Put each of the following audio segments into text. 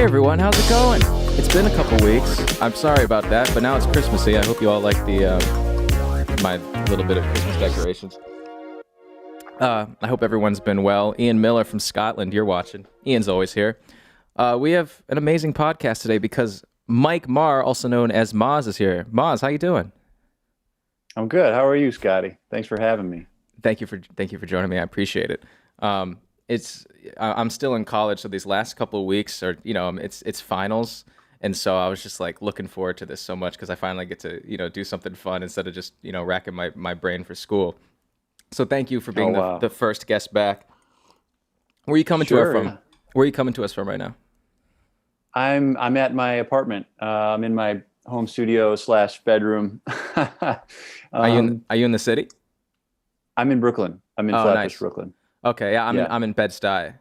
everyone, how's it going? It's been a couple weeks. I'm sorry about that, but now it's Christmassy. I hope you all like my little bit of Christmas decorations. I hope everyone's been well. Ian Miller from Scotland, you're watching. Ian's always here. We have an amazing podcast today because Mike Maher, also known as Maz, is here. Maz, how you doing? I'm good. How are you, Scotty? Thanks for having me. Thank you for joining me. I appreciate it. I'm still in college, so these last couple of weeks are, it's finals, and so I was just like looking forward to this so much because I finally get to, do something fun instead of just, racking my brain for school. So thank you for being the first guest back. Where are you coming to us from? Where are you coming to us from right now? I'm at my apartment. I'm in my home studio / bedroom. Are you in the city? I'm in Brooklyn. I'm in Flatbush, nice. Brooklyn. Okay, yeah, I'm in Bed-Stuy.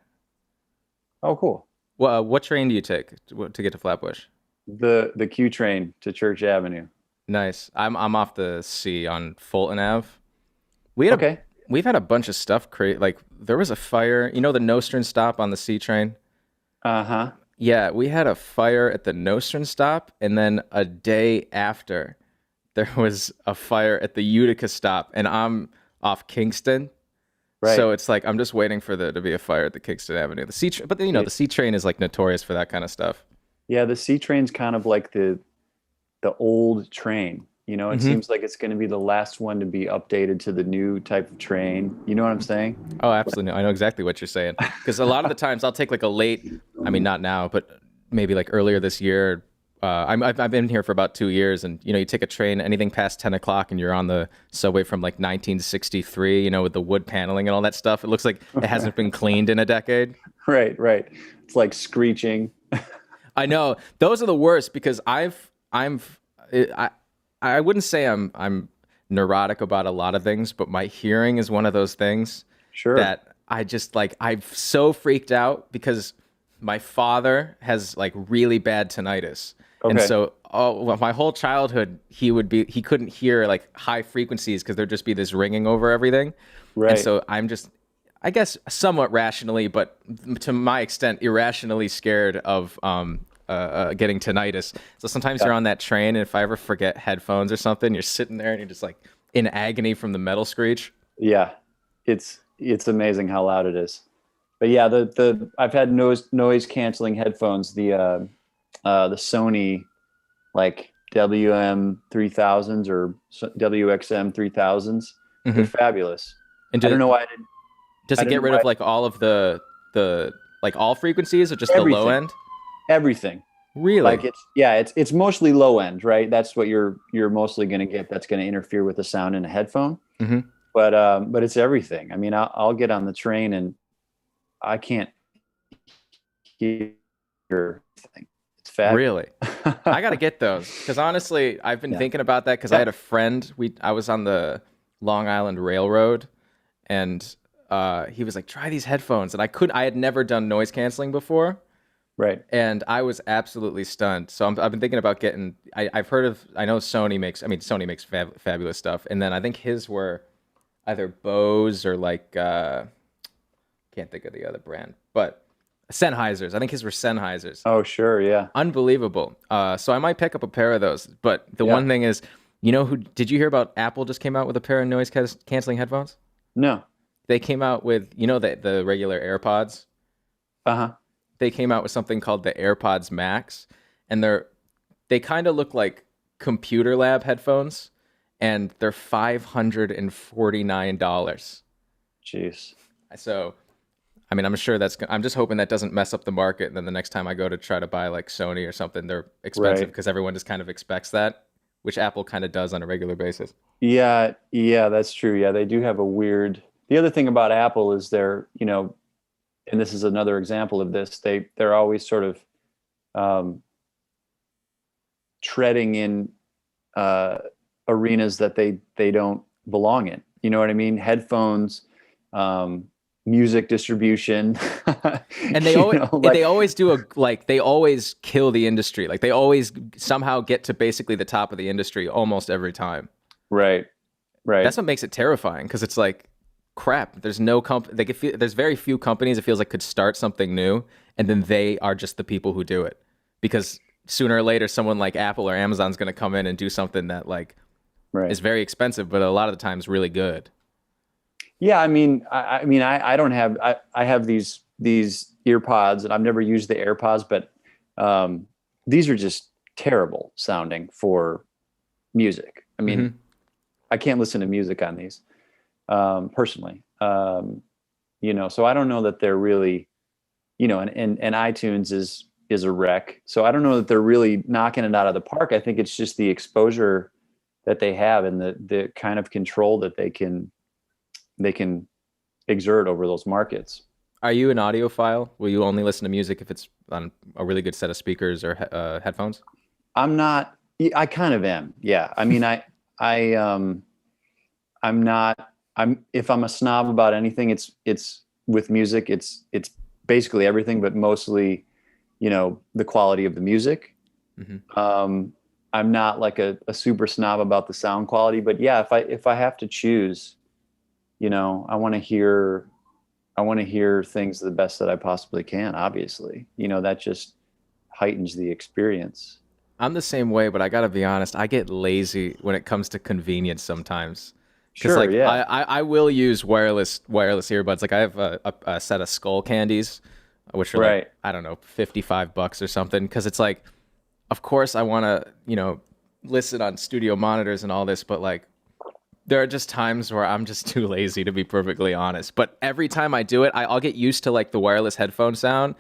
Oh, cool. Well, what train do you take to get to Flatbush? The Q train to Church Avenue. Nice. I'm off the C on Fulton Ave. We've had a bunch of stuff like there was a fire. You know the Nostrand stop on the C train? Uh-huh. Yeah, we had a fire at the Nostrand stop, and then a day after, there was a fire at the Utica stop, and I'm off Kingston. Right. So it's like I'm just waiting for there to be a fire at the Kingston Avenue. The C train is like notorious for that kind of stuff. Yeah, the C train's kind of like the old train. It seems like it's going to be the last one to be updated to the new type of train. You know what I'm saying? Oh, absolutely. I know exactly what you're saying. Because a lot of the times I'll take like not now, but maybe like earlier this year. I've been here for about 2 years, and you take a train anything past 10 o'clock, and you're on the subway from like 1963. With the wood paneling and all that stuff. It looks like it hasn't been cleaned in a decade. Right. It's like screeching. I know those are the worst because I wouldn't say I'm neurotic about a lot of things, but my hearing is one of those things. Sure. That I just like I've so freaked out because my father has like really bad tinnitus. Okay. And so my whole childhood he couldn't hear like high frequencies because there'd just be this ringing over everything. Right. And so I'm just, I guess somewhat rationally, but to my extent irrationally scared of getting tinnitus. So sometimes you're on that train, and if I ever forget headphones or something, you're sitting there and you're just like in agony from the metal screech. Yeah, it's amazing how loud it is. But yeah, the I've had noise canceling headphones. The Sony like WM3000s or WXM3000s. Mm-hmm. They're fabulous. And I don't know why I didn't. Does it get rid of like all of the like all frequencies or just everything. The low end? Everything. Really? Like it's mostly low end, right? That's what you're mostly going to get. That's going to interfere with the sound in a headphone. Mm-hmm. But it's everything. I mean, I'll get on the train and I can't hear anything. It's fabulous. Really? I got to get those because honestly, I've been thinking about that because I had a friend. I was on the Long Island Railroad, and he was like, "Try these headphones," and I had never done noise canceling before. Right. And I was absolutely stunned. So I've been thinking about getting, I know Sony makes fabulous stuff. And then I think his were either Bose or like, can't think of the other brand, but Sennheisers. I think his were Sennheisers. Oh, sure. Yeah. Unbelievable. So I might pick up a pair of those. But the one thing is, did you hear about Apple just came out with a pair of noise canceling headphones? No. They came out with, the regular AirPods? Uh-huh. They came out with something called the AirPods Max, and they kind of look like computer lab headphones, and they're $549. Jeez. So, I mean, I'm sure I'm just hoping that doesn't mess up the market, and then the next time I go to try to buy like Sony or something, they're expensive because everyone just kind of expects that, which Apple kind of does on a regular basis. Yeah, that's true. Yeah, they do have the other thing about Apple is they're, and this is another example of this. They're always sort of treading in arenas that they don't belong in. You know what I mean? Headphones, music distribution, and they always they always kill the industry. Like they always somehow get to basically the top of the industry almost every time. Right. That's what makes it terrifying because it's like crap. There's no like there's very few companies it feels like could start something new, and then they are just the people who do it, because sooner or later someone like Apple or Amazon's going to come in and do something that like Right. is very expensive, but a lot of the times really good. Yeah, I don't have I have these ear pods, and I've never used the AirPods, but these are just terrible sounding for music. I mean, Hmm. I can't listen to music on these personally. So I don't know that they're really, and iTunes is a wreck. So I don't know that they're really knocking it out of the park. I think it's just the exposure that they have and the kind of control that they can exert over those markets. Are you an audiophile? Will you only listen to music if it's on a really good set of speakers or headphones? I'm not. I kind of am. Yeah. I mean, I I'm not. If I'm a snob about anything, it's with music. It's basically everything, but mostly, the quality of the music. Hmm. Um, I'm not like a super snob about the sound quality, but yeah, if I have to choose, I want to hear things the best that I possibly can. Obviously, that just heightens the experience. I'm the same way, but I gotta be honest, I get lazy when it comes to convenience sometimes. Cause Sure. like Yeah. I will use wireless earbuds. Like I have a set of skull candies, which are like, Right. I don't know, $55 or something. Cause it's like, of course I wanna, listen on studio monitors and all this, but like there are just times where I'm just too lazy, to be perfectly honest. But every time I do it, I'll get used to like the wireless headphone sound,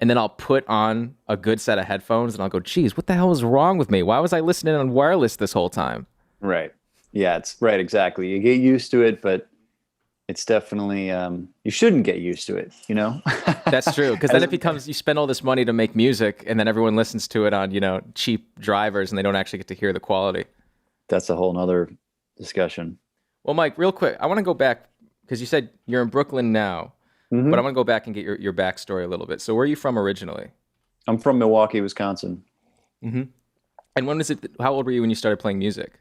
and then I'll put on a good set of headphones, and I'll go, "Geez, what the hell was wrong with me? Why was I listening on wireless this whole time?" Right. Yeah. It's right. Exactly. You get used to it, but it's definitely you shouldn't get used to it. That's true, because then As, it becomes you spend all this money to make music, and then everyone listens to it on cheap drivers, and they don't actually get to hear the quality. that's a whole nother discussion. Well, Mike, real quick, I want to go back because you said you're in Brooklyn now, but I Hmm. want to go back and get your backstory a little bit. So, where are you from originally? I'm from Milwaukee, Wisconsin. Hmm. And when was it? How old were you when you started playing music?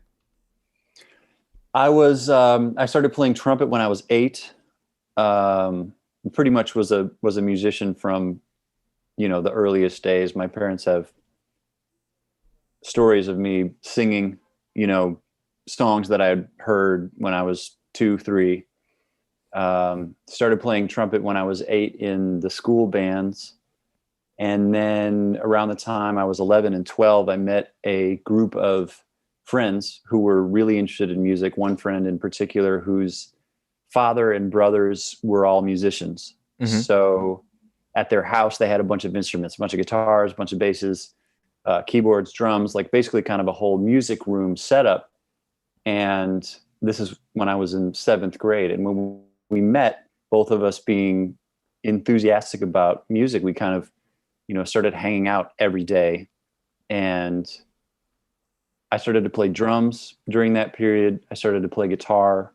I started playing trumpet when I was 8. Um, Pretty much was a musician from the earliest days. My parents have stories of me singing, you know, songs that I had heard when I was 2, 3. Started playing trumpet when I was 8 in the school bands. And then around the time I was 11 and 12, I met a group of friends who were really interested in music. One friend in particular whose father and brothers were all musicians. Hmm. So at their house, they had a bunch of instruments, a bunch of guitars, a bunch of basses, keyboards, drums, like basically kind of a whole music room setup. And this is when I was in 7th grade. And when we met, both of us being enthusiastic about music, we kind of, started hanging out every day. And I started to play drums during that period. I started to play guitar.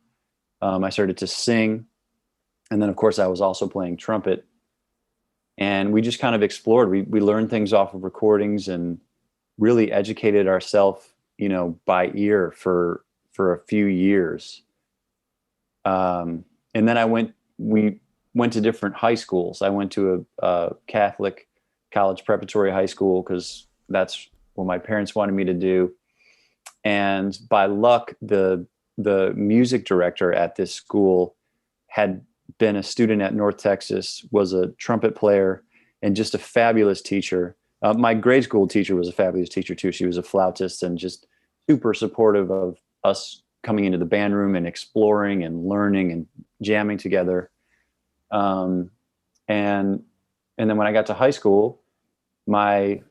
I started to sing. And then, of course, I was also playing trumpet. And we just kind of explored. We learned things off of recordings and really educated ourselves, by ear for a few years. And then we went to different high schools. I went to a Catholic college preparatory high school because that's what my parents wanted me to do. And by luck, the music director at this school had been a student at North Texas, was a trumpet player, and just a fabulous teacher. My grade school teacher was a fabulous teacher too. She was a flautist and just super supportive of us coming into the band room and exploring and learning and jamming together. Um, and and then when I got to high school, the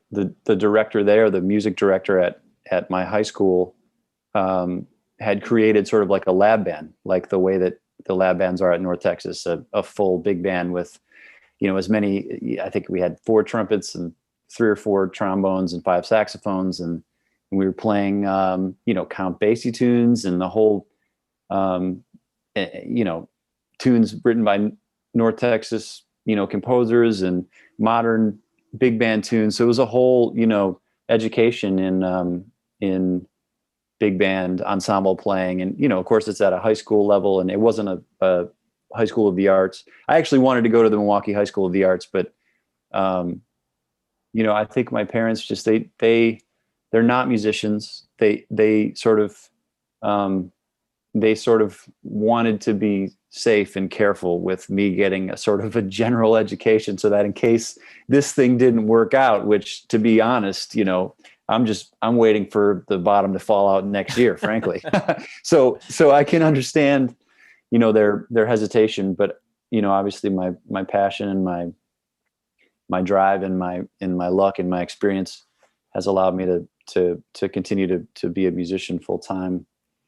director there, the music director at my high school, had created sort of like a lab band, like the way that the lab bands are at North Texas, a full big band with, as many, I think we had 4 trumpets and 3 or 4 trombones and 5 saxophones. And we were playing, Count Basie tunes and the whole, um, you know, tunes written by North Texas, composers and modern big band tunes. So it was a whole, education in big band ensemble playing. And, of course it's at a high school level and it wasn't High School of the Arts. I actually wanted to go to the Milwaukee High School of the Arts, but I think my parents just they're not musicians. They sort of wanted to be safe and careful with me getting a sort of a general education, so that in case this thing didn't work out, which, to be honest, I'm waiting for the bottom to fall out next year, frankly. So I can understand, their hesitation, but obviously my passion and my drive and my luck and my experience has allowed me to continue to be a musician full time.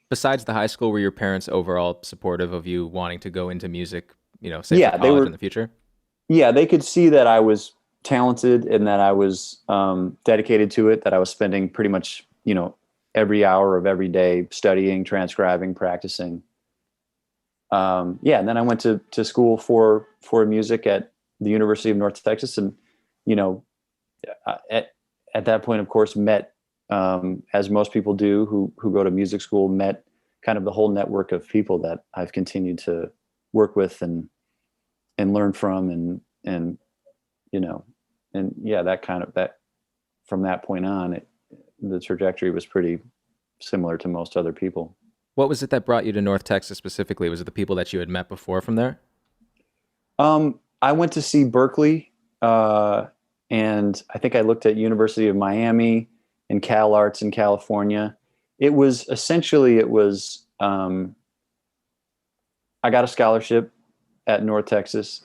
Besides the high school, were your parents overall supportive of you wanting to go into music, say for Yeah, they college were. in the future? Yeah, they could see that I was talented and that I was dedicated to it, that I was spending pretty much, every hour of every day studying, transcribing, practicing. And then I went to school for music at the University of North Texas, and at that point, of course, met, as most people do who go to music school, met kind of the whole network of people that I've continued to work with and learn from, and that from that point on, the trajectory was pretty similar to most other people. What was it that brought you to North Texas specifically? Was it the people that you had met before from there? I went to see Berkeley, and I think I looked at University of Miami and Cal Arts in California. It was I got a scholarship at North Texas.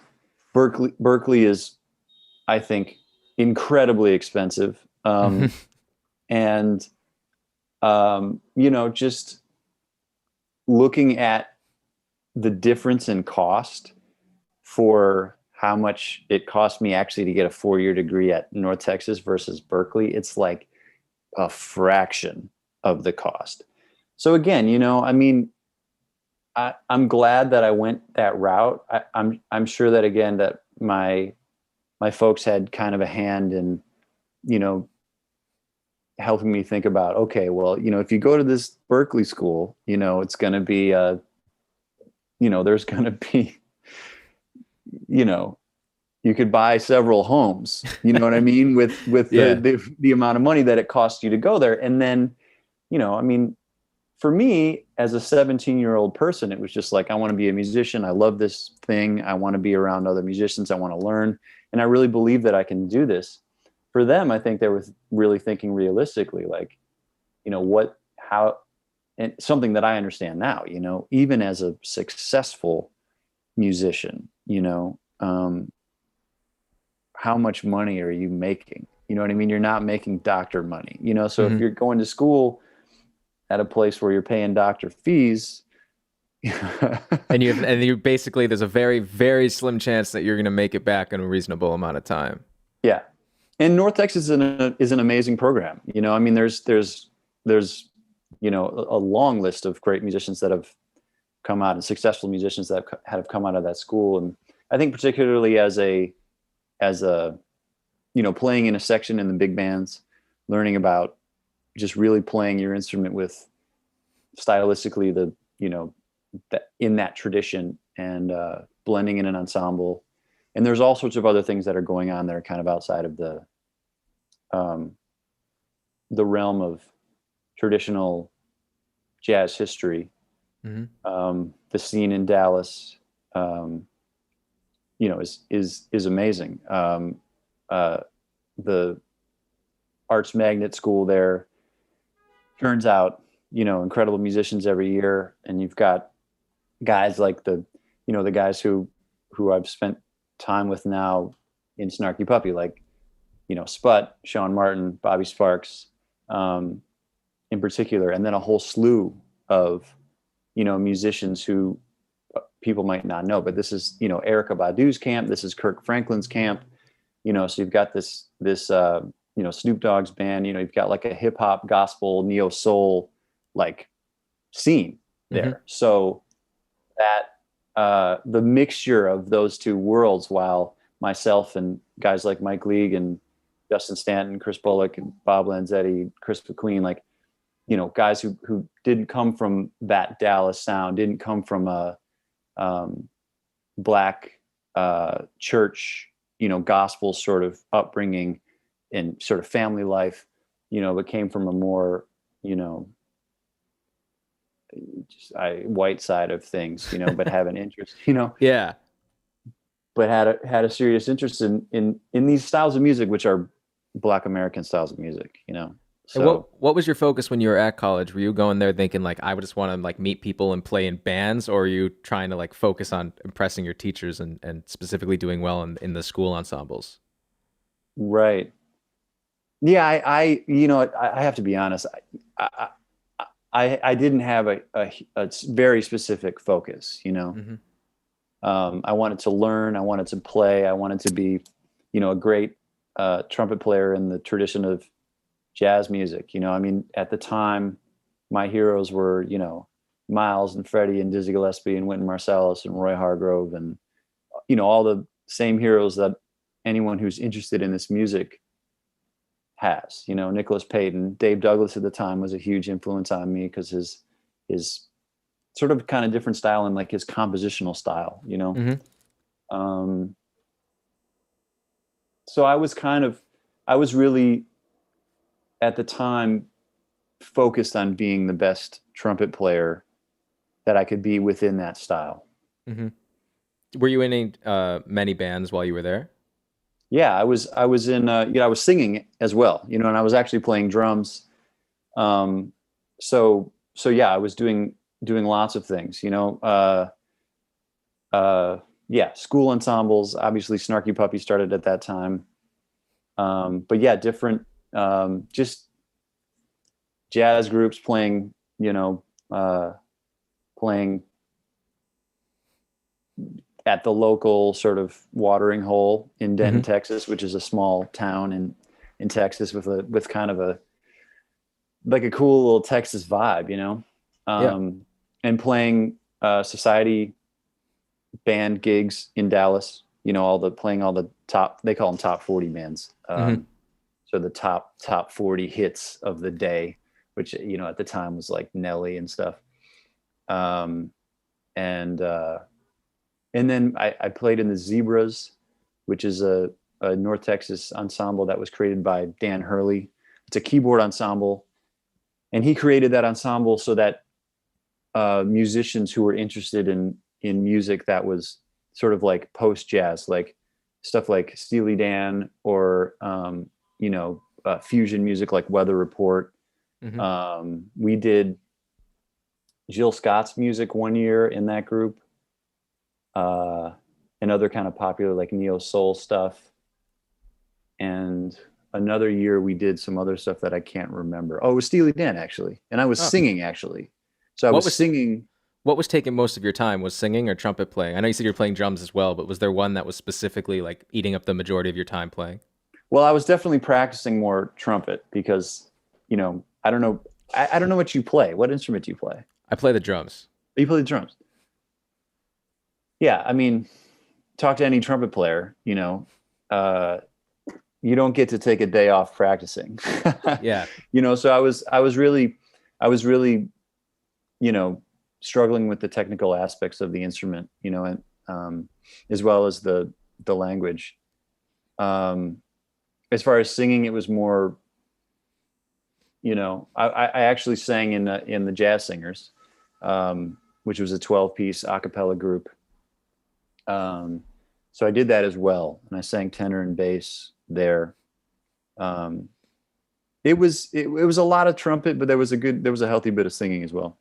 Berkeley is, I think, incredibly expensive. And, just looking at the difference in cost for how much it cost me actually to get a 4-year degree at North Texas versus Berkeley, it's like a fraction of the cost. So again, I'm glad that I went that route. I'm sure that, again, that my folks had kind of a hand in, helping me think about, okay, well, if you go to this Berkeley school, it's going to be, there's going to be, you could buy several homes, you know what I mean? With Yeah. the amount of money that it costs you to go there. And then, for me as a 17-year-old person, it was just like, I want to be a musician. I love this thing. I want to be around other musicians. I want to learn. And I really believe that I can do this. For them, I think they were really thinking realistically, like, and something that I understand now, even as a successful musician, how much money are you making? You know what I mean? You're not making doctor money, so if you're going to school at a place where you're paying doctor fees, and you basically, there's a very, very slim chance that you're going to make it back in a reasonable amount of time. Yeah. And North Texas is an amazing program. There's a long list of great musicians that have come out, and successful musicians that have come out of that school. And I think particularly as a playing in a section in the big bands, learning about just really playing your instrument with stylistically in that tradition, and blending in an ensemble. And there's all sorts of other things that are going on that are kind of outside of the realm of traditional jazz history. Mm-hmm. The scene in Dallas, is amazing. The Arts Magnet School there turns out, incredible musicians every year, and you've got guys like the guys who I've spent time with now in Snarky Puppy, like, Sput, Sean Martin, Bobby Sparks, in particular, and then a whole slew of, musicians who people might not know, but this is, Erykah Badu's camp. This is Kirk Franklin's camp, so you've got this Snoop Dogg's band, you've got like a hip hop, gospel, neo soul, like, scene there. Mm-hmm. So that, the mixture of those two worlds, while myself and guys like Mike League and Justin Stanton, Chris Bullock, and Bob Lanzetti, Chris McQueen, like, guys who didn't come from that Dallas sound, didn't come from a black church, gospel sort of upbringing and sort of family life, but came from a more, you know, white side of things, but have an interest, Yeah. but had a serious interest in these styles of music, which are Black American styles of music. And So what was your focus when you were at college? Were you going there thinking like I would just want to like meet people and play in bands, or are you trying to like focus on impressing your teachers and specifically doing well in the school ensembles? right, yeah, I have to be honest. I I didn't have a very specific focus. Hmm. I wanted to learn. I wanted to play. I wanted to be, a great trumpet player in the tradition of jazz music. I mean, at the time, my heroes were, Miles and Freddie and Dizzy Gillespie and Wynton Marsalis and Roy Hargrove and, all the same heroes that anyone who's interested in this music has. Nicholas Payton, Dave Douglas at the time was a huge influence on me because his sort of kind of different style and like his compositional style. Hmm. Um, so I was really at the time focused on being the best trumpet player that I could be within that style. Hmm. Were you in any many bands while you were there? Yeah, I was in I was singing as well, and I was actually playing drums. Um, so yeah, I was doing lots of things. Uh, yeah, school ensembles. Obviously, Snarky Puppy started at that time. But yeah, different just jazz groups playing, playing at the local sort of watering hole in Denton, Hmm. Texas, which is a small town in Texas with kind of a like a cool little Texas vibe. Yeah. Um, and playing society band gigs in Dallas. Playing all the top, they call them top 40 bands. Hmm. So the top 40 hits of the day, which at the time was like Nelly and stuff. Um, and then I played in the Zebras, which is a North Texas ensemble that was created by Dan Hurley. It's a keyboard ensemble, and he created that ensemble so that musicians who were interested in music that was sort of like post jazz, like stuff like Steely Dan or fusion music like Weather Report. Hmm. We did Jill Scott's music one year in that group, uh, and other kind of popular like neo soul stuff. And another year we did some other stuff that I can't remember. Oh, it was Steely Dan actually, and I was Oh, singing actually. So I what was was singing. what was taking most of your time? Was singing or trumpet playing? I know you said you're playing drums as well, but was there one that was specifically like eating up the majority of your time playing? Well, I was definitely practicing more trumpet because, I don't know. I don't know what you play. What instrument do you play? I play the drums. You play the drums. Yeah, I mean, talk to any trumpet player. Uh, you don't get to take a day off practicing. Yeah. So I was really, you know, struggling with the technical aspects of the instrument. And as well as the language. Um, as far as singing, it was more. I actually sang in the Jazz Singers, which was a 12-piece a cappella group. Um, so I did that as well, and I sang tenor and bass there. Um, it was a lot of trumpet, but there was a healthy bit of singing as well.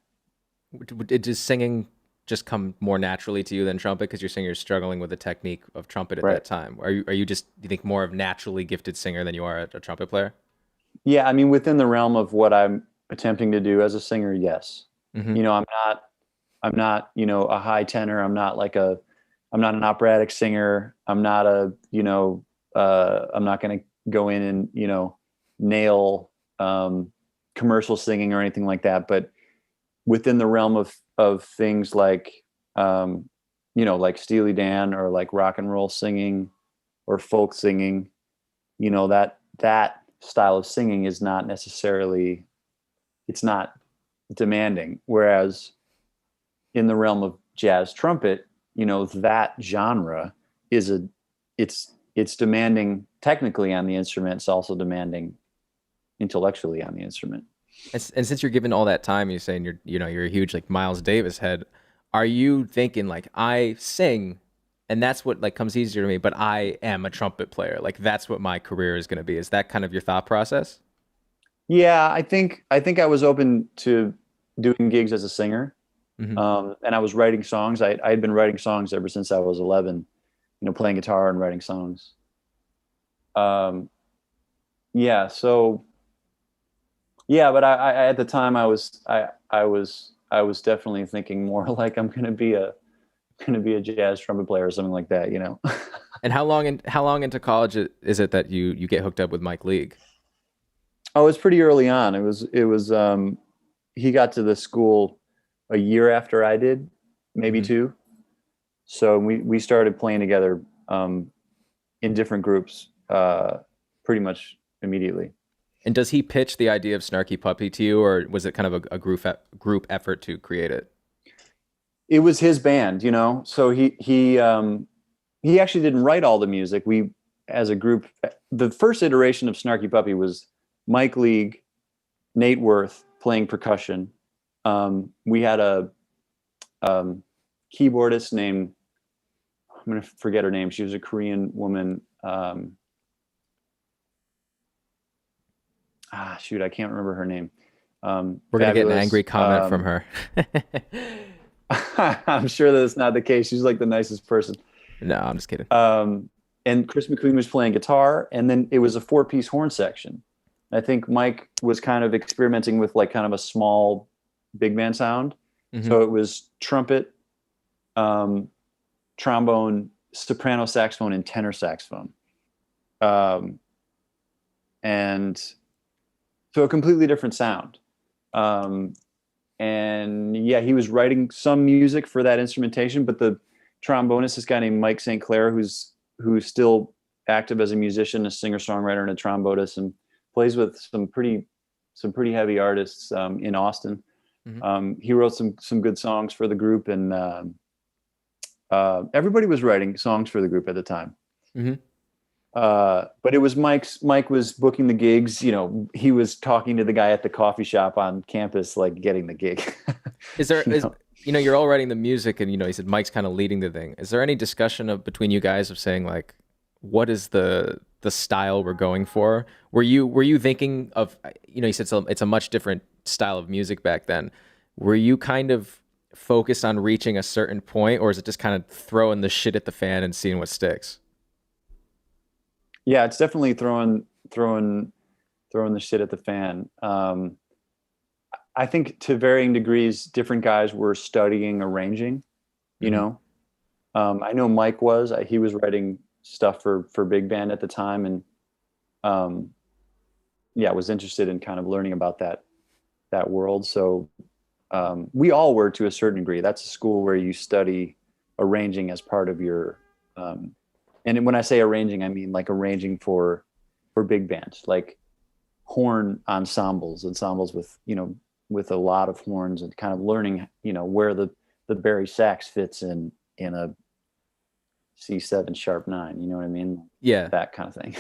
Does singing just come more naturally to you than trumpet because you're saying you're struggling with the technique of trumpet at Right. that time? Are you just do you think more of naturally gifted singer than you are a trumpet player? Yeah, I mean, within the realm of what I'm attempting to do as a singer, yes. Hmm. I'm not, a high tenor. I'm not an operatic singer. I'm not going to go in and, nail commercial singing or anything like that. But within the realm of things like, like Steely Dan or like rock and roll singing or folk singing, that style of singing is not necessarily, it's not demanding. Whereas in the realm of jazz trumpet, that genre is it's demanding technically on the instrument. It's also demanding intellectually on the instrument. And since you're given all that time, you're saying you're a huge like Miles Davis head. Are you thinking like I sing, and that's what like comes easier to me, but I am a trumpet player. Like that's what my career is going to be. Is that kind of your thought process? Yeah, I think I was open to doing gigs as a singer, Hmm. and I was writing songs. I had been writing songs ever since I was 11. Playing guitar and writing songs. Um, yeah, so yeah, but at the time I was definitely thinking more like I'm gonna be a jazz trumpet player or something like that. And how long into college is it that you get hooked up with Mike League? Oh, it was pretty early on. He got to the school a year after I did, maybe Hmm. two. So we started playing together in different groups pretty much immediately. And does he pitch the idea of Snarky Puppy to you, or was it kind of a group effort to create it? It was his band. So he actually didn't write all the music. We, as a group, the first iteration of Snarky Puppy was Mike League, Nate Worth playing percussion. We had a keyboardist named, I'm going to forget her name. She was a Korean woman. Shoot, I can't remember her name. We're gonna get an angry Fabulous. comment from her. I'm sure that it's not the case. She's like the nicest person. No, I'm just kidding. And Chris McQueen was playing guitar, and then it was a four-piece horn section. I think Mike was kind of experimenting with like kind of a small big band sound. Hmm. So it was trumpet, trombone, soprano saxophone, and tenor saxophone. Um, and so a completely different sound. Um, and yeah, he was writing some music for that instrumentation, but the trombonist, this guy named Mike St. Clair, who's still active as a musician, a singer-songwriter, and a trombonist, and plays with some pretty heavy artists in Austin. Hmm. He wrote some good songs for the group, and everybody was writing songs for the group at the time. Hmm. But it was Mike was booking the gigs. He was talking to the guy at the coffee shop on campus, like getting the gig. Is there you is know? you're all writing the music, and he said Mike's kind of leading the thing. Is there any discussion of between you guys of saying like, what is the style we're going for? Were you thinking of you said it's a much different style of music back then. Were you kind of focused on reaching a certain point, or is it just kind of throwing the shit at the fan and seeing what sticks? Yeah, it's definitely throwing the shit at the fan. I think to varying degrees, different guys were studying arranging. You Hmm. know, I know Mike was. He was writing stuff for big band at the time, and um, yeah, was interested in kind of learning about that world. So we all were to a certain degree. That's a school where you study arranging as part of your. And when I say arranging, I mean like arranging for big bands, like horn ensembles with a lot of horns, and kind of learning where the Barry sax fits in a C7 sharp 9. You know what I mean? Yeah. That kind of thing.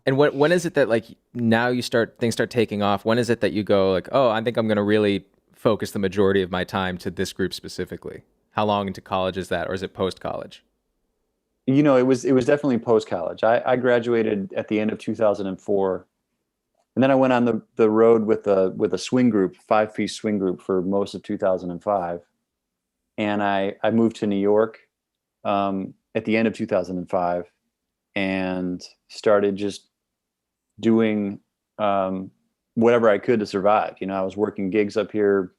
And when is it that like now things start taking off? When is it that you go like, oh, I think I'm gonna really focus the majority of my time to this group specifically? How long into college is that, or is it post college? It was definitely post college. I graduated at the end of 2004, and then I went on the road with a swing group, 5-piece swing group, for most of 2005. And I moved to New York at the end of 2005, and started just doing whatever I could to survive. I was working gigs up here,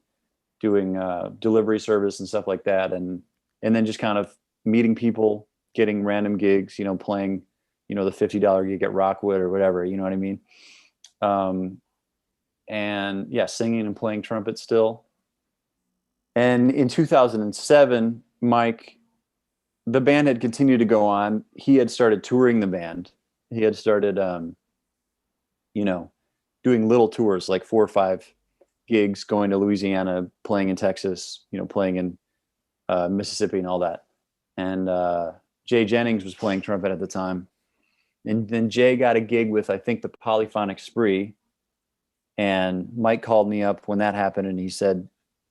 doing delivery service and stuff like that, and then just kind of meeting people, getting random gigs, playing, the $50 gig at Rockwood or whatever. You know what I mean? Um, and yeah, singing and playing trumpet still. And in 2007, the band had continued to go on. He had started touring the band. He had started, you know, doing little tours, like 4 or 5 gigs, going to Louisiana, playing in Texas, playing in Mississippi and all that. and Jay Jennings was playing trumpet at the time. And then Jay got a gig with, I think, the Polyphonic Spree. And Mike called me up when that happened, and he said,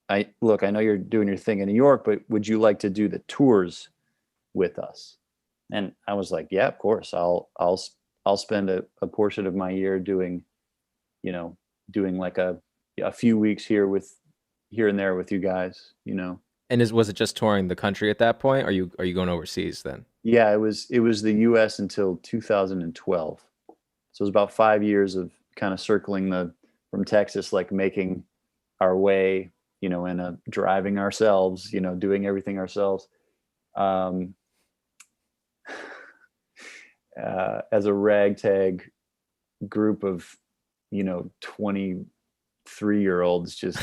I know you're doing your thing in New York, but would you like to do the tours with us? And I was like, yeah, of course. I'll spend a portion of my year doing, doing like a few weeks here and there with you guys, And was it just touring the country at that point? Are you going overseas then? Yeah, it was the US until 2012. So it was about 5 years of kind of circling from Texas, like making our way, and driving ourselves, doing everything ourselves. Um, as a ragtag group of, 23-year-olds, just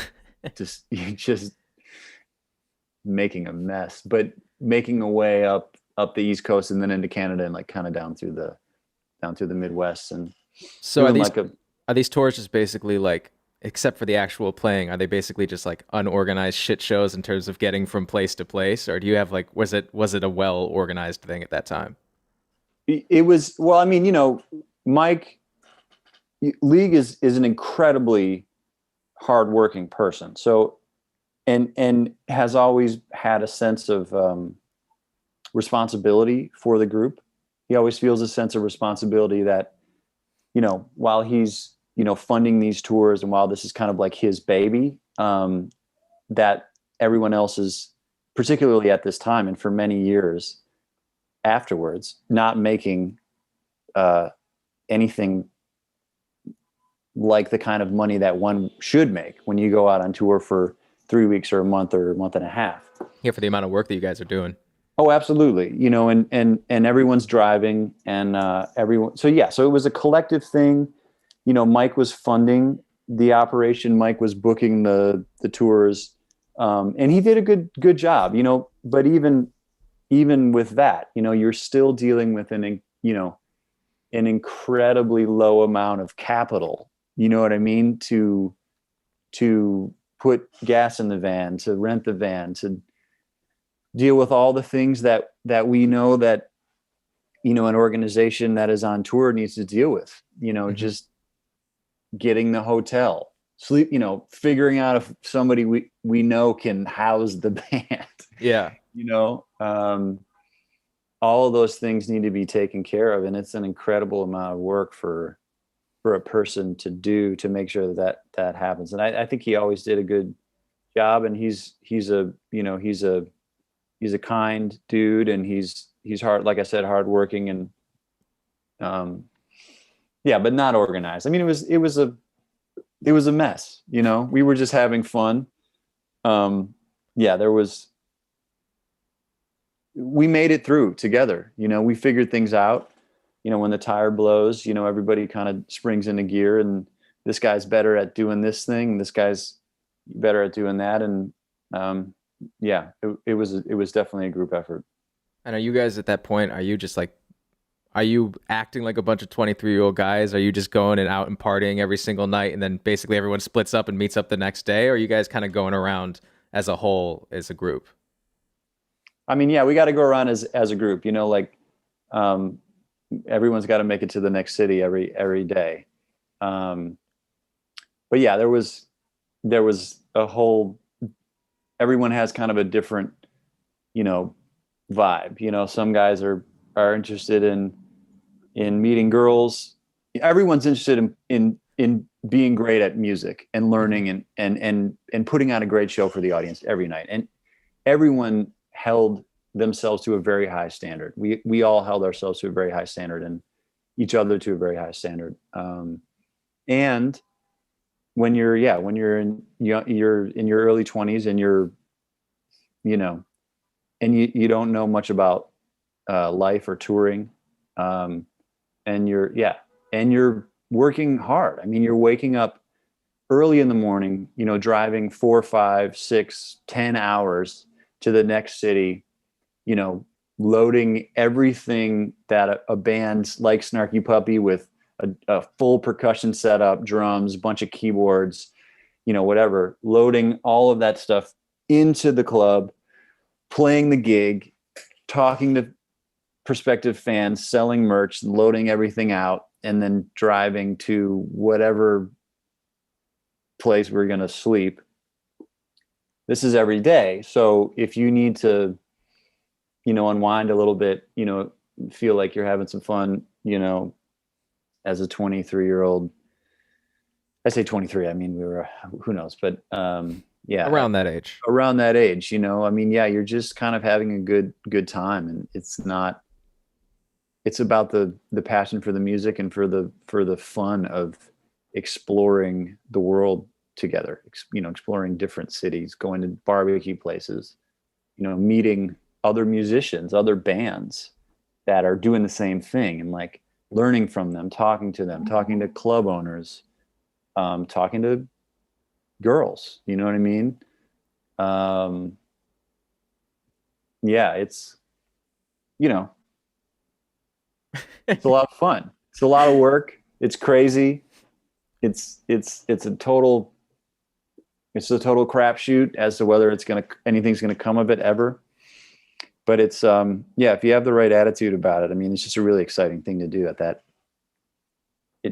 making a mess, but making a way up the East Coast and then into Canada and like kind of down through the Midwest and So doing like are these tours just basically like, except for the actual playing, are they basically just like unorganized shit shows in terms of getting from place to place, or do you have like was it a well organized thing at that time? it was, well, I mean, Mike League is an incredibly hardworking person. So, and has always had a sense of responsibility for the group. He always feels a sense of responsibility that, while he's, funding these tours and while this is kind of like his baby, that everyone else is, particularly at this time and for many years afterwards, not making anything like the kind of money that one should make when you go out on tour for 3 weeks or a month and a half. Yeah, for the amount of work that you guys are doing. Oh, absolutely. And everyone's driving and everyone. So yeah, so it was a collective thing. Mike was funding the operation. Mike was booking the tours, and he did a good job. But even with that, you're still dealing with an incredibly low amount of capital. You know what I mean? To put gas in the van, to rent the van, to deal with all the things that we know that an organization that is on tour needs to deal with. Just getting the hotel, sleep, figuring out if somebody we know can house the band. Yeah. All of those things need to be taken care of, and it's an incredible amount of work for a person to do to make sure that happens. And I think he always did a good job, and he's a kind dude, and he's hard, like I said, hardworking, and yeah, but not organized. I mean, it was a mess. We were just having fun. Yeah, we made it through together. We figured things out. When the tire blows, everybody kind of springs into gear, and this guy's better at doing this thing, this guy's better at doing that, and yeah, it was definitely a group effort. And are you guys at that point, are you acting like a bunch of 23-year-old guys? Are you just going and out and partying every single night, and then basically everyone splits up and meets up the next day? Or are you guys kind of going around as a whole, as a group? I mean, yeah, we got to go around as a group, everyone's got to make it to the next city every day. But yeah, there was a whole, everyone has kind of a different, vibe. Some guys are interested in meeting girls. Everyone's interested in being great at music and learning and putting on a great show for the audience every night. And everyone held themselves to a very high standard. We all held ourselves to a very high standard, and each other to a very high standard. And when you're in your early 20s, and you don't know much about life or touring, and you're working hard. I mean, you're waking up early in the morning, driving 4, 5, 6, 10 hours to the next city, loading everything that a band like Snarky Puppy, with a full percussion setup, drums, bunch of keyboards, whatever, loading all of that stuff into the club, playing the gig, talking to prospective fans, selling merch, loading everything out, and then driving to whatever place we're going to sleep. This is every day. So if you need to, unwind a little bit, feel like you're having some fun, as a 23-year-old, I say 23, I mean, we were, who knows, but yeah. Around that age. Around that age, I mean, yeah, you're just kind of having a good time. And it's about the passion for the music and for the fun of exploring the world together, exploring different cities, going to barbecue places, meeting other musicians, other bands that are doing the same thing, and like learning from them, talking to them, talking to club owners, talking to girls, you know what I mean? Yeah, it's a lot of fun. It's a lot of work. It's crazy. It's a total crapshoot as to whether anything's gonna come of it ever. But it's if you have the right attitude about it, I mean, it's just a really exciting thing to do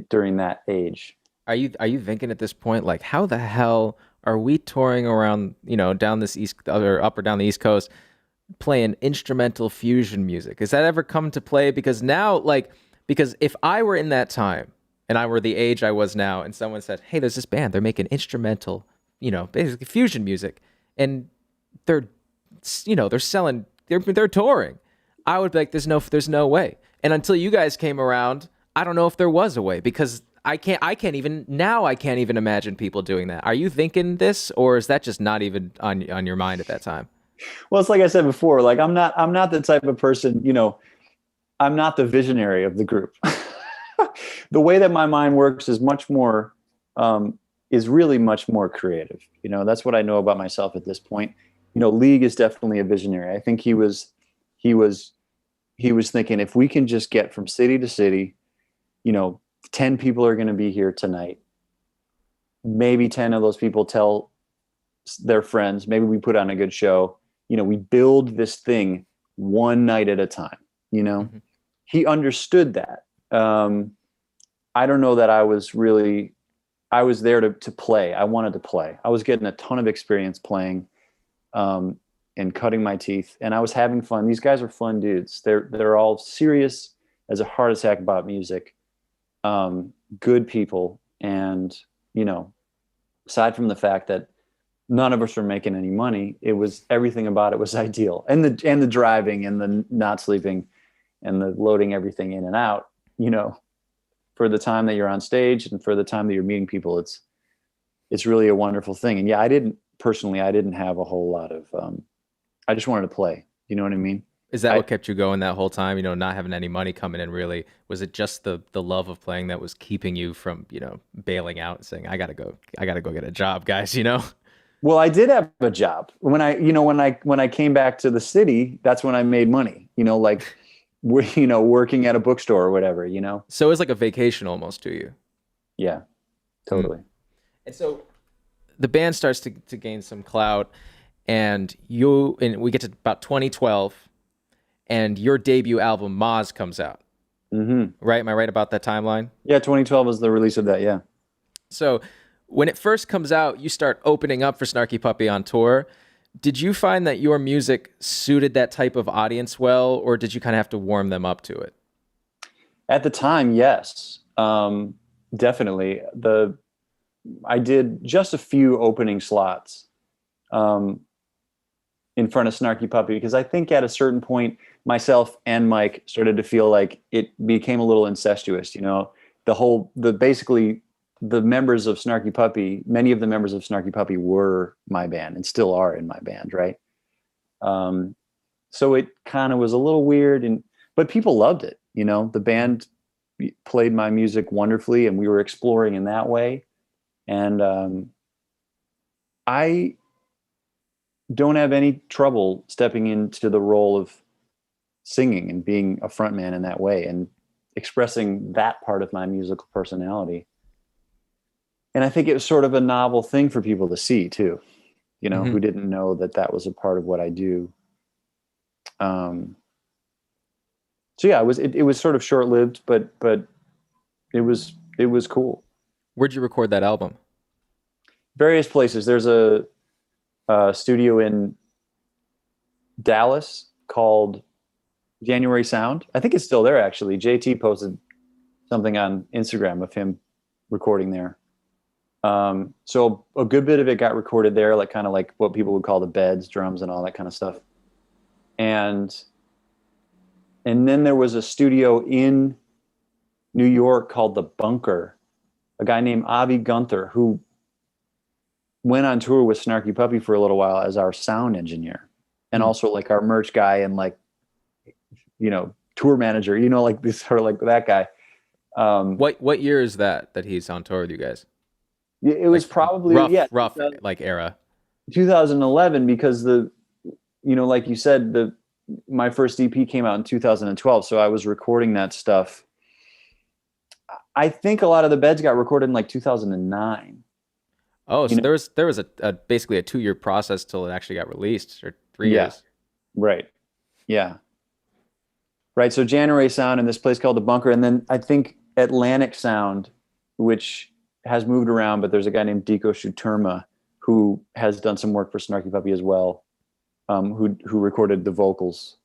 during that age. Are you thinking at this point, like, how the hell are we touring around, down this up or down the East Coast, playing instrumental fusion music? Has that ever come to play? Because now, because if I were in that time and I were the age I was now, and someone said, "Hey, there's this band, they're making instrumental, basically fusion music, and they're selling, they're touring," I would be like, there's no way. And until you guys came around, I don't know if there was a way, because I can't even imagine people doing that. Are you thinking this, or is that just not even on your mind at that time? Well, it's like I said before, like I'm not the type of person, I'm not the visionary of the group. The way that my mind works is really much more creative. That's what I know about myself at this point. League is definitely a visionary. I think he was thinking, if we can just get from city to city, 10 people are going to be here tonight. Maybe 10 of those people tell their friends. Maybe we put on a good show. We build this thing one night at a time. Mm-hmm. He understood that. I don't know that I was there to play. I wanted to play. I was getting a ton of experience playing, and cutting my teeth, and I was having fun. These guys are fun dudes. They're all serious as a heart attack about music. Good people. And, aside from the fact that none of us were making any money, everything about it was ideal. And the driving and the not sleeping and the loading everything in and out, for the time that you're on stage and for the time that you're meeting people, it's really a wonderful thing. And yeah, I didn't have a whole lot of, I just wanted to play. You know what I mean? Is that what kept you going that whole time? Not having any money coming in, really? Was it just the love of playing that was keeping you from, bailing out and saying, I gotta go get a job, guys, Well, I did have a job when I came back to the city. That's when I made money, working at a bookstore or whatever, So it was like a vacation almost to you. Yeah, totally. And so the band starts to gain some clout, and we get to about 2012, and your debut album Maher comes out. Mm-hmm. Right? Am I right about that timeline? Yeah, 2012 was the release of that. Yeah. So when it first comes out, you start opening up for Snarky Puppy on tour. Did you find that your music suited that type of audience well, or did you kind of have to warm them up to it? At the time, yes, definitely. I did just a few opening slots in front of Snarky Puppy, because I think at a certain point, myself and Mike started to feel like it became a little incestuous. Basically the members of Snarky Puppy, many of the members of Snarky Puppy were my band and still are in my band, right? So it kind of was a little weird, but people loved it. The band played my music wonderfully, and we were exploring in that way. And I don't have any trouble stepping into the role of singing and being a frontman in that way and expressing that part of my musical personality. And I think it was sort of a novel thing for people to see too, mm-hmm. who didn't know that was a part of what I do. So yeah, it was sort of short lived, but it was cool. Where'd you record that album? Various places. There's a studio in Dallas called January Sound. I think it's still there actually. JT posted something on Instagram of him recording there. So a good bit of it got recorded there, like kind of like what people would call the beds, drums, and all that kind of stuff. And then there was a studio in New York called The Bunker. A guy named Avi Gunther who went on tour with Snarky Puppy for a little while as our sound engineer, and also like our merch guy and like, tour manager. Like this sort of like that guy. What year is that he's on tour with you guys? It was Like probably rough like era. 2011 because like you said, my first EP came out in 2012, so I was recording that stuff. I think a lot of the beds got recorded in like 2009. Oh, so there was a basically a 2-year process till it actually got released, or 3 years. Right. Yeah. Right. So January Sound and this place called The Bunker, and then I think Atlantic Sound, which has moved around, but there's a guy named Diko Shuturma who has done some work for Snarky Puppy as well, who recorded the vocals,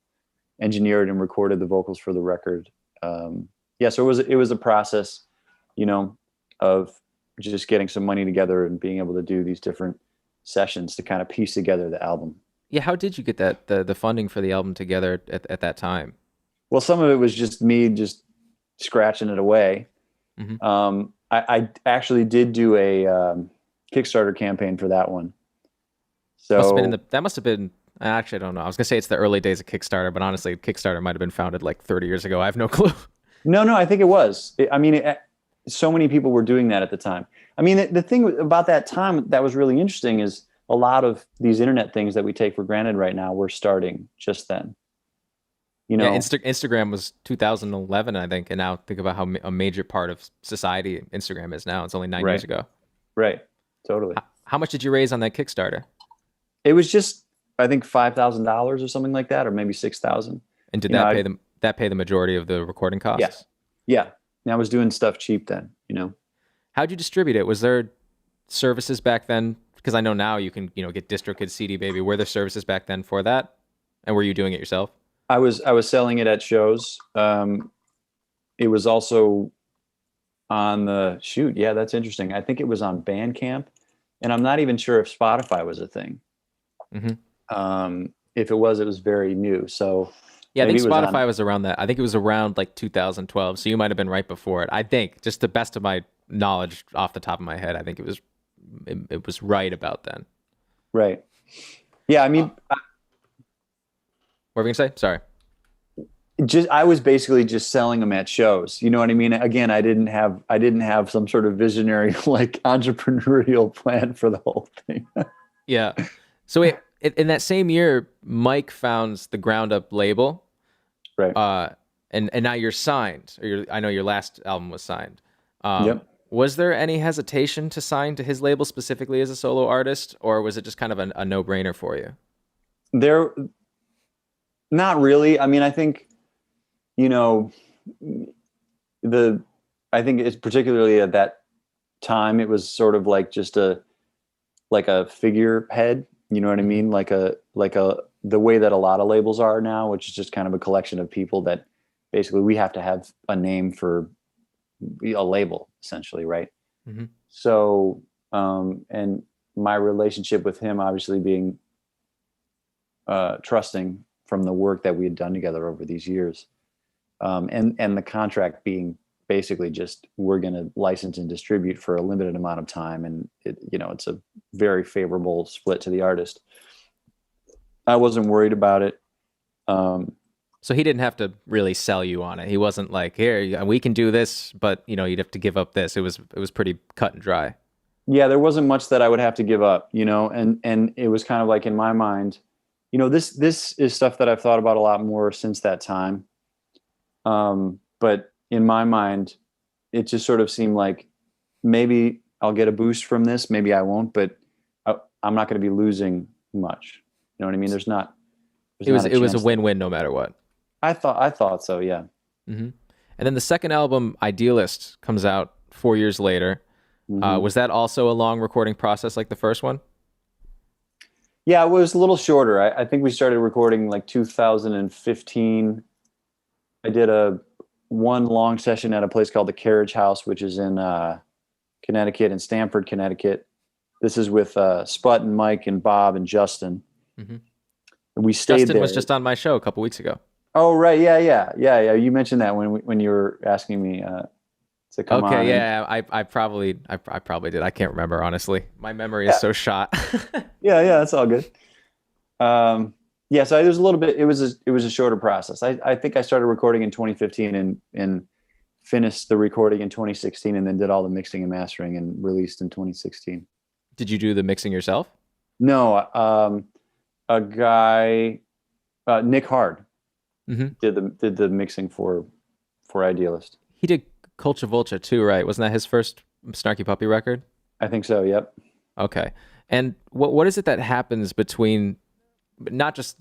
engineered and recorded the vocals for the record. So it was a process, of just getting some money together and being able to do these different sessions to kind of piece together the album. Yeah, how did you get the funding for the album together at that time? Well, some of it was just me just scratching it away. Mm-hmm. I actually did do a Kickstarter campaign for that one. So that must have been, actually, I don't know. I was gonna say it's the early days of Kickstarter, but honestly, Kickstarter might have been founded like 30 years ago. I have no clue. No, I think it was. So many people were doing that at the time. I mean, the thing about that time that was really interesting is a lot of these internet things that we take for granted right now were starting just then. Yeah, Instagram was 2011, I think, and now think about how a major part of society Instagram is now. It's only 9 years ago. Right. Totally. How much did you raise on that Kickstarter? It was just, I think, $5,000 or something like that, or maybe $6,000. And did that pay the majority of the recording costs? Yeah. And I was doing stuff cheap then, How'd you distribute it? Was there services back then? Because I know now you can, get DistroKid, CD Baby. Were there services back then for that? And were you doing it yourself? I was selling it at shows. It was also on the shoot. Yeah, that's interesting. I think it was on Bandcamp, and I'm not even sure if Spotify was a thing. Mm-hmm. If it was very new. So yeah, I think Spotify was around that. I think it was around like 2012. So you might have been right before it. I think, just the best of my knowledge off the top of my head, I think it was right about then. Right. Yeah, I mean. What were we gonna say? Sorry. I was basically just selling them at shows. You know what I mean? Again, I didn't have some sort of visionary like entrepreneurial plan for the whole thing. Yeah. So in that same year, Mike founds the Ground Up label. Right. And now you're signed. I know your last album was signed. Yep. Was there any hesitation to sign to his label specifically as a solo artist, or was it just kind of a no-brainer for you? Not really. I mean, I think, I think it's particularly at that time, it was sort of like just a figurehead, you know what I mean? Like the way that a lot of labels are now, which is just kind of a collection of people that basically we have to have a name for a label, essentially. Right. Mm-hmm. So, and my relationship with him obviously being trusting from the work that we had done together over these years. And the contract being basically just, we're going to license and distribute for a limited amount of time. And it's a very favorable split to the artist. I wasn't worried about it. So he didn't have to really sell you on it. He wasn't like, here, we can do this, but you'd have to give up this. It was pretty cut and dry. Yeah. There wasn't much that I would have to give up, and it was kind of like in my mind, this is stuff that I've thought about a lot more since that time. But in my mind, it just sort of seemed like maybe I'll get a boost from this. Maybe I won't, but I'm not going to be losing much. You know what I mean? It was a win-win no matter what. I thought so. Yeah. Hmm. And then the second album, Idealist, comes out 4 years later. Hmm. Was that also a long recording process like the first one? Yeah, it was a little shorter. I think we started recording like 2015. I did a one long session at a place called the Carriage House, which is in Connecticut, in Stamford, Connecticut. This is with Sput and Mike and Bob and Justin. Hmm. And we stayed Justin was there. just on my show a couple weeks ago. Oh, right. Yeah, yeah, yeah, yeah. You mentioned that when you were asking me to come Okay, on, and yeah, I probably did. I can't remember honestly. My memory is yeah, so shot. yeah, yeah. That's all good. Yeah, so it was a little bit. It was a shorter process. I think I started recording in 2015 and finished the recording in 2016, and then did all the mixing and mastering and released in 2016. Did you do the mixing yourself? No, a guy, Nick Hard, Hmm. did the mixing for Idealist. He did Culture Vulture too, right? Wasn't that his first Snarky Puppy record? I think so. Yep. Okay. And what is it that happens between, not just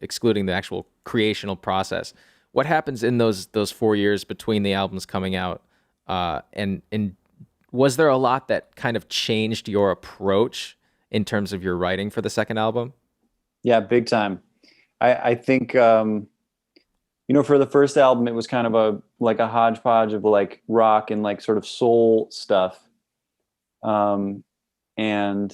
excluding the actual creational process? What happens in those 4 years between the albums coming out? And was there a lot that kind of changed your approach in terms of your writing for the second album? Yeah, big time. I think for the first album it was kind of a hodgepodge of like rock and like sort of soul stuff. And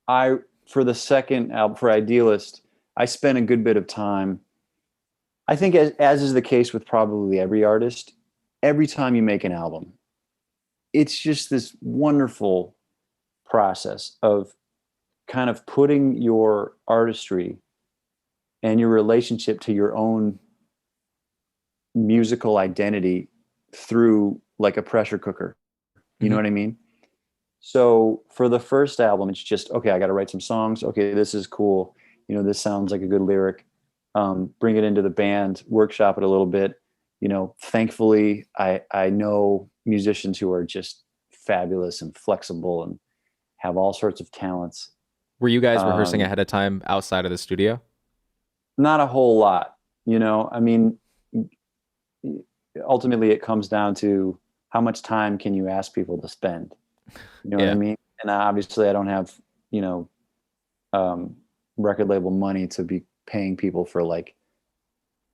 I for the second album, for Idealist, I spent a good bit of time. I think as is the case with probably every artist, every time you make an album, it's just this wonderful process of kind of putting your artistry and your relationship to your own musical identity through like a pressure cooker. You know Hmm. what I mean? So for the first album, it's just, okay, I got to write some songs. Okay, this is cool. This sounds like a good lyric. Bring it into the band, workshop it a little bit. Thankfully, I know musicians who are just fabulous and flexible and have all sorts of talents. Were you guys rehearsing Um, ahead of time outside of the studio? Not a whole lot, I mean, ultimately it comes down to how much time can you ask people to spend. You know what I Yeah. mean? And obviously, I don't have you know um, record label money to be paying people for like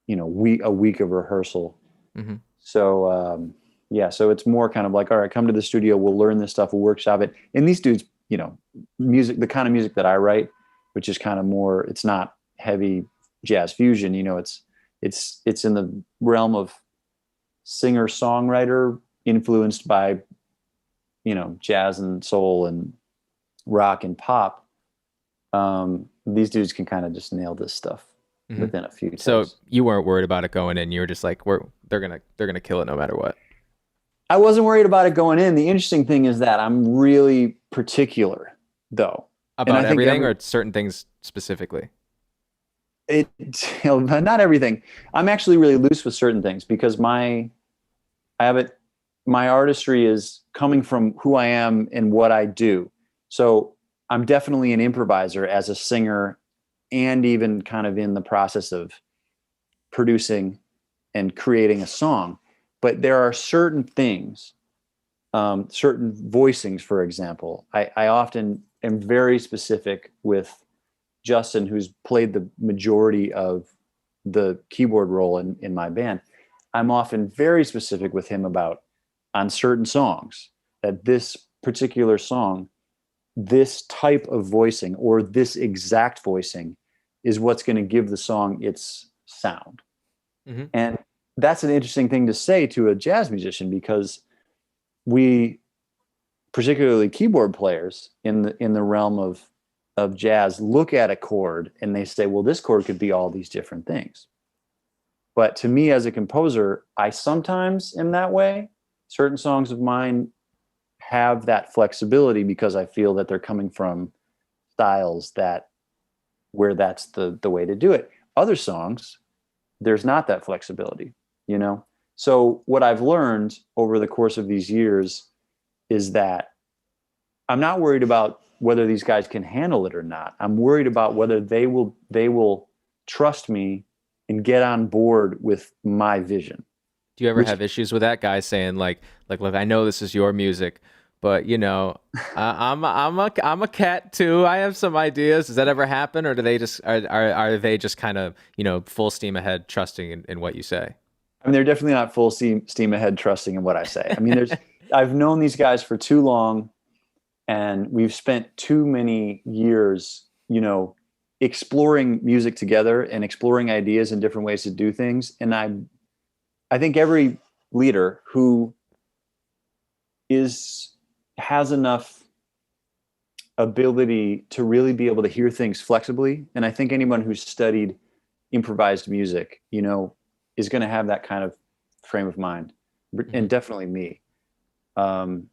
a week of rehearsal. Hmm. So yeah, so it's more kind of like, all right, come to the studio, we'll learn this stuff, we'll workshop it. And these dudes, music, the kind of music that I write, which is kind of more, it's not heavy jazz fusion. It's in the realm of singer songwriter influenced by jazz and soul and rock and pop. These dudes can kind of just nail this stuff Hmm. within a few So takes. you weren't worried about it going in. You were just like, they're gonna kill it no matter what. I wasn't worried about it going in. The interesting thing is that I'm really particular, though, and About I think everything or certain things specifically? it not everything. I'm actually really loose with certain things because I have it. My artistry is coming from who I am and what I do. So I'm definitely an improviser as a singer, and even kind of in the process of producing and creating a song. But there are certain things, certain voicings, for example. I often am very specific with Justin, who's played the majority of the keyboard role in my band. I'm often very specific with him about on certain songs that this particular song, this type of voicing or this exact voicing is what's going to give the song its sound. Hmm. And that's an interesting thing to say to a jazz musician because we, particularly keyboard players in the realm of jazz, look at a chord and they say, well, this chord could be all these different things. But to me as a composer, I sometimes am that way. Certain songs of mine have that flexibility because I feel that they're coming from styles that where that's the way to do it. Other songs, there's not that flexibility, you know? So what I've learned over the course of these years is that I'm not worried about whether these guys can handle it or not. I'm worried about whether they will trust me and get on board with my vision. Do you ever Which have issues with that guy saying like, look, I know this is your music, but you know, I'm a cat too. I have some ideas. Does that ever happen, or do they just are they just kind of full steam ahead, trusting in what you say? I mean, they're definitely not full steam ahead trusting in what I say. I mean, I've known these guys for too long, and we've spent too many years, exploring music together and exploring ideas and different ways to do things. And I think every leader who is has enough ability to really be able to hear things flexibly, and I think anyone who's studied improvised music, is going to have that kind of frame of mind, Hmm. and definitely me. Um,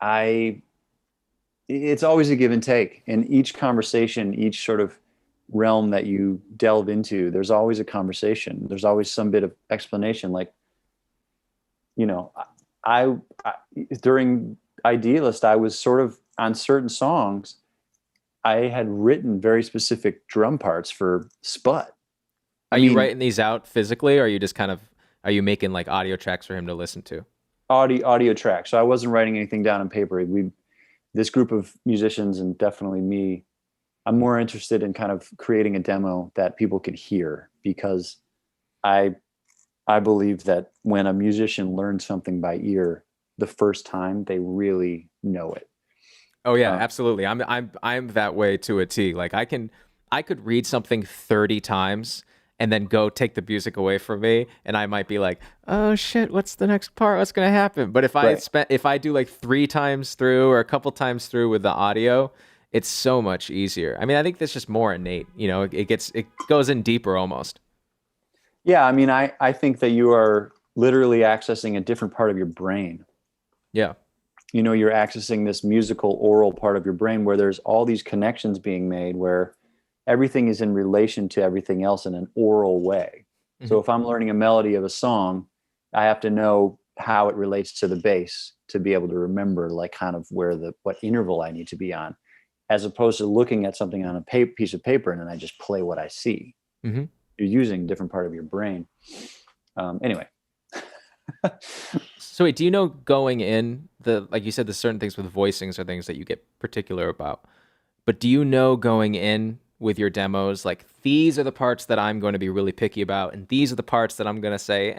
I it's always a give and take, and each conversation, each sort of realm that you delve into, there's always a conversation. There's always some bit of explanation. Like, you know, I during Idealist, I was sort of on certain songs. I had written very specific drum parts for Sput. I Are you mean, writing these out physically, or are you just kind of are you making like audio tracks for him to listen to? audio track. So I wasn't writing anything down on paper. This group of musicians, and definitely me, I'm more interested in kind of creating a demo that people can hear, because I I believe that when a musician learns something by ear the first time, they really know it. Oh yeah, Uh, absolutely. I'm that way to a T. Like I could read something 30 times and then go take the music away from me and I might be like, "Oh shit, what's the next part? What's going to happen?" But right. if I do like 3 times through or a couple times through with the audio, it's so much easier. I mean, I think that's just more innate, it goes in deeper almost. Yeah, I mean, I think that you are literally accessing a different part of your brain. Yeah. You're accessing this musical oral part of your brain where there's all these connections being made, where everything is in relation to everything else in an oral way. Hmm. So if I'm learning a melody of a song, I have to know how it relates to the bass to be able to remember, like, kind of what interval I need to be on, as opposed to looking at something on a piece of paper and then I just play what I see. Hmm. You're using a different part of your brain. Anyway. So wait, do you know going in the like you said, the certain things with voicings are things that you get particular about. But do you know going in with your demos, like these are the parts that I'm going to be really picky about, and these are the parts that I'm going to say,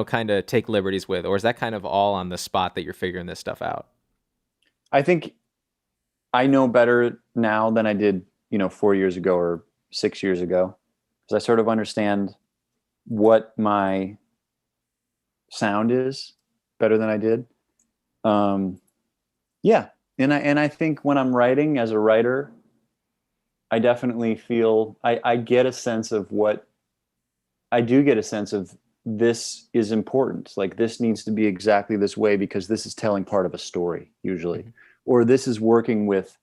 kind of take liberties with, or is that kind of all on the spot that you're figuring this stuff out? I think I know better now than I did, 4 years ago or 6 years ago, because I sort of understand what my sound is better than I did. Um, yeah, and I think when I'm writing as a writer, I definitely feel I get a sense of what I do get a sense of. This is important. Like, this needs to be exactly this way because this is telling part of a story usually, Hmm. or this is working with,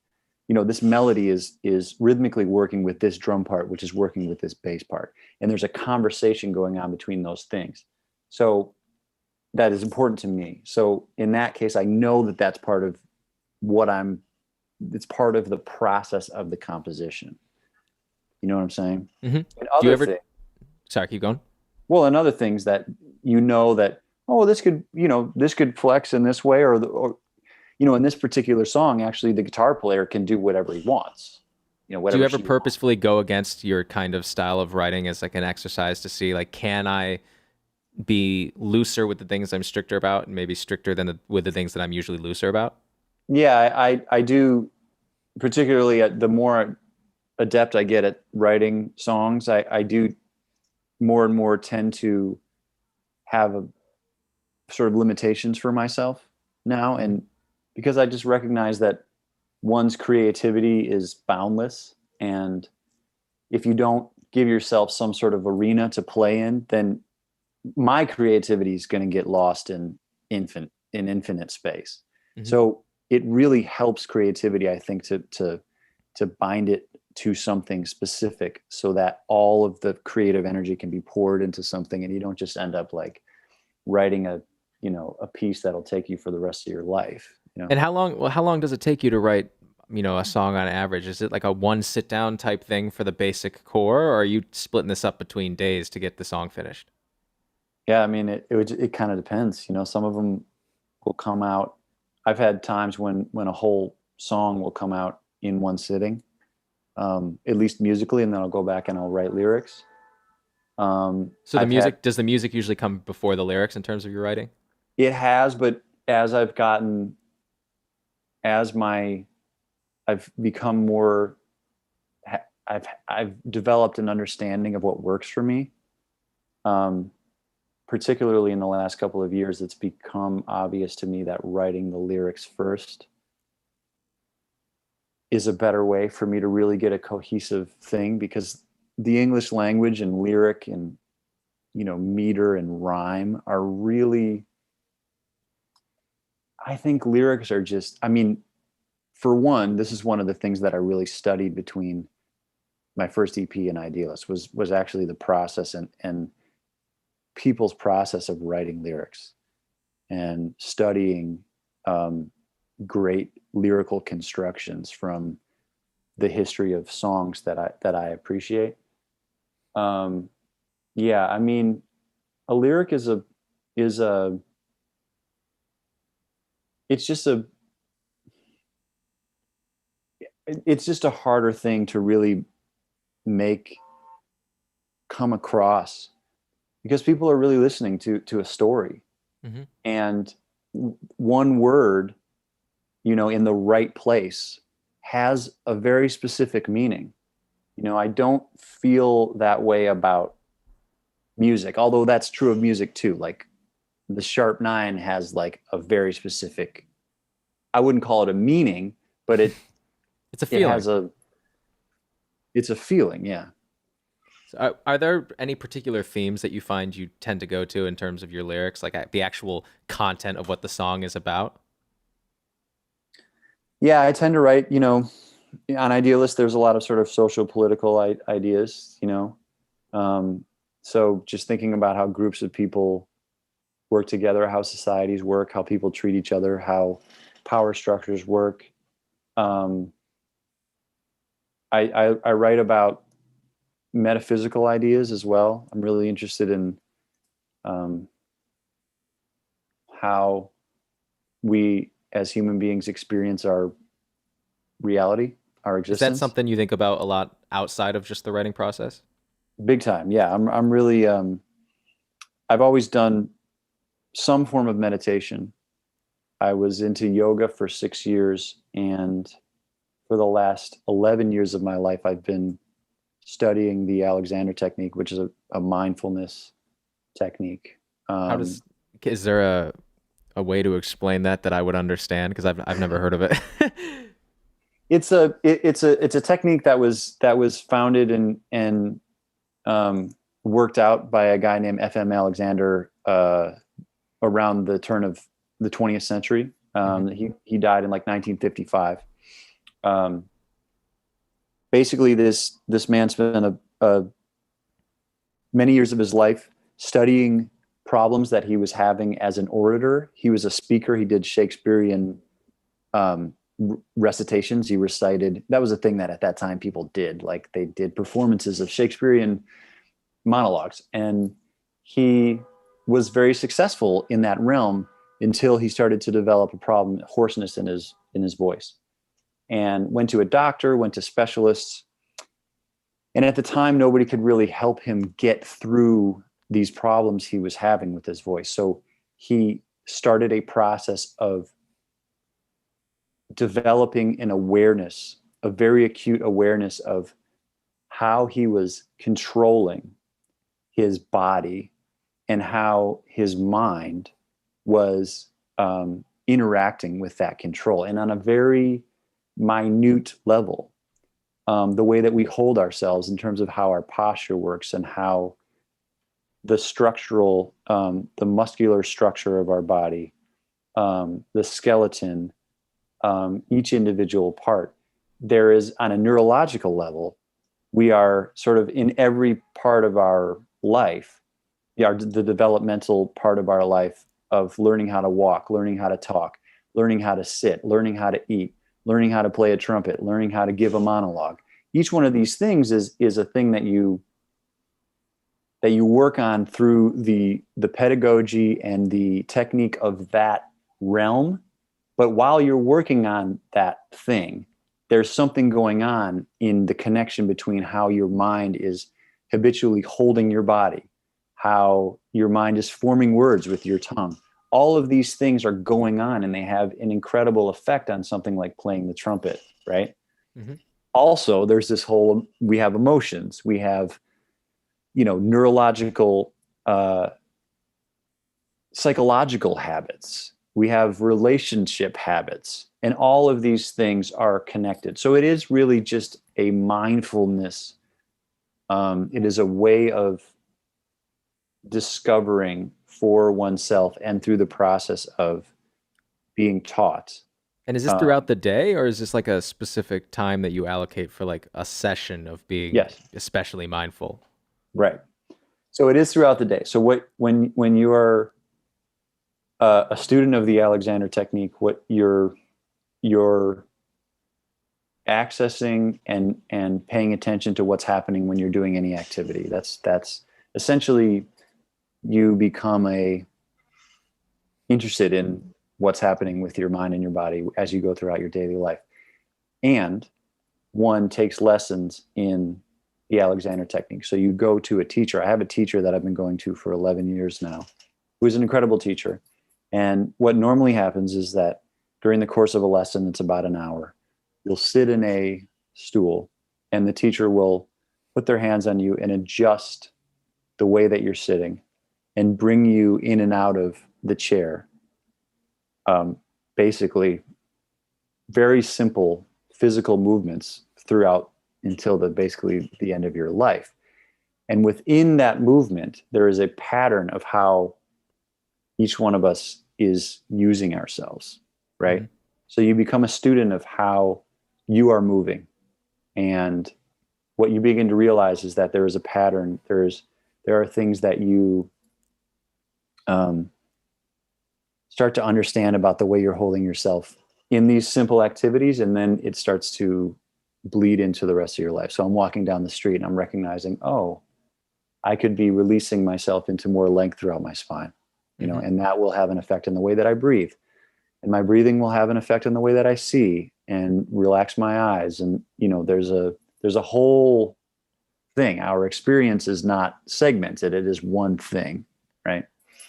this melody is rhythmically working with this drum part, which is working with this bass part, and there's a conversation going on between those things. So that is important to me. So in that case, I know that that's part of what I'm. It's part of the process of the composition. You know what I'm saying? Hmm. And Do you other ever? thing, Sorry, keep going. well, and other things that that, oh, this could flex in this way, or in this particular song, actually the guitar player can do whatever he wants, Do you whatever ever she wants. purposefully go against your kind of style of writing as like an exercise to see like can I be looser with the things I'm stricter about and maybe stricter than with the things that I'm usually looser about? Yeah, I do, particularly at the more adept I get at writing songs, I do more and more tend to have a sort of limitations for myself now. Hmm. And because I just recognize that one's creativity is boundless, and if you don't give yourself some sort of arena to play in, then my creativity is going to get lost in infinite space. Hmm. So it really helps creativity, I think, to bind it to something specific, so that all of the creative energy can be poured into something, and you don't just end up like writing a piece that'll take you for the rest of your life. And how long? Well, how long does it take you to write a song on average? Is it like a one sit down type thing for the basic core, or are you splitting this up between days to get the song finished? Yeah, I mean, it kind of depends. Some of them will come out. I've had times when a whole song will come out in one sitting, at least musically, and then I'll go back and I'll write lyrics. So I've had does the music usually come before the lyrics in terms of your writing? it has, but as I've gotten as my I've become more I've developed an understanding of what works for me. Um, Particularly in the last couple of years, it's become obvious to me that writing the lyrics first is a better way for me to really get a cohesive thing, because the English language and lyric and meter and rhyme are really, I think lyrics are just, I mean, for one, this is one of the things that I really studied between my first EP and Idealist was actually the process and people's process of writing lyrics and studying great lyrical constructions from the history of songs that I appreciate. Um, yeah, I mean, a lyric is a it's just a it's just a harder thing to really make come across, because people are really listening to a story, Hmm. and one word, in the right place has a very specific meaning. I don't feel that way about music, although that's true of music too. Like the sharp nine has like a very specific, I wouldn't call it a meaning, but It's a it feeling. has it's a feeling. Yeah. So are there any particular themes that you find you tend to go to in terms of your lyrics, like the actual content of what the song is about? Yeah, I tend to write, on Idealist, there's a lot of sort of social political ideas, Um, so just thinking about how groups of people work together, how societies work, how people treat each other, how power structures work. Um, I write about metaphysical ideas as well. I'm really interested in um, how we as human beings experience our reality, our Is that existence. something you think about a lot outside of just the writing process? Big time. Yeah, I'm really I've always done some form of meditation. I was into yoga for 6 years, and for the last 11 years of my life, I've been studying the Alexander technique, which is a mindfulness technique. How Um, does is there a way to explain that I would understand? Because I've never heard of it. it's a technique that was founded and um, worked out by a guy named F.M. Alexander around the turn of the 20th century. Hmm. He died in like 1955. Um, Basically, this man spent many years of his life studying problems that he was having as an orator. He was a speaker. He did Shakespearean recitations. He recited. That was a thing that at that time people did. Like they did performances of Shakespearean monologues, and he was very successful in that realm until he started to develop a problem, hoarseness in his voice, and went to a doctor, went to specialists. And at the time, nobody could really help him get through these problems he was having with his voice. So he started a process of developing an awareness, a very acute awareness of how he was controlling his body and how his mind was interacting with that control. And on a very minute level, the way that we hold ourselves in terms of how our posture works and how the structural, the muscular structure of our body, the skeleton, each individual part. There is, on a neurological level, we are sort of in every part of our life, the developmental part of our life of learning how to walk, learning how to talk, learning how to sit, learning how to eat, learning how to play a trumpet, learning how to give a monologue. Each one of these things is a thing that you work on through the pedagogy and the technique of that realm. But while you're working on that thing, there's something going on in the connection between how your mind is habitually holding your body, how your mind is forming words with your tongue. All of these things are going on, and they have an incredible effect on something like playing the trumpet, right? Hmm. Also, there's this whole, we have emotions, we have, neurological, psychological habits, we have relationship habits, and all of these things are connected. So it is really just a mindfulness. It is a way of discovering for oneself and through the process of being taught. And is this throughout Um, the day, or is this like a specific time that you allocate for like a session of being yes, especially mindful? right. So it is throughout the day. So when you are a student of the Alexander technique, what you're accessing and paying attention to what's happening when you're doing any activity. That's essentially, you become interested in what's happening with your mind and your body as you go throughout your daily life. And one takes lessons in the Alexander technique. So you go to a teacher. I have a teacher that I've been going to for 11 years now, who's an incredible teacher. And what normally happens is that during the course of a lesson, it's about an hour, you'll sit in a stool, and the teacher will put their hands on you and adjust the way that you're sitting and bring you in and out of the chair. Basically, very simple physical movements throughout until basically the end of your life. And within that movement, there is a pattern of how each one of us is using ourselves, right? Hmm. So you become a student of how you are moving. And what you begin to realize is that there is a pattern. There are things that you um, start to understand about the way you're holding yourself in these simple activities, and then it starts to bleed into the rest of your life. So I'm walking down the street and I'm recognizing, oh, I could be releasing myself into more length throughout my spine, Hmm. and that will have an effect in the way that I breathe. And my breathing will have an effect on the way that I see and relax my eyes. And, there's a whole thing. Our experience is not segmented. It is one thing, right?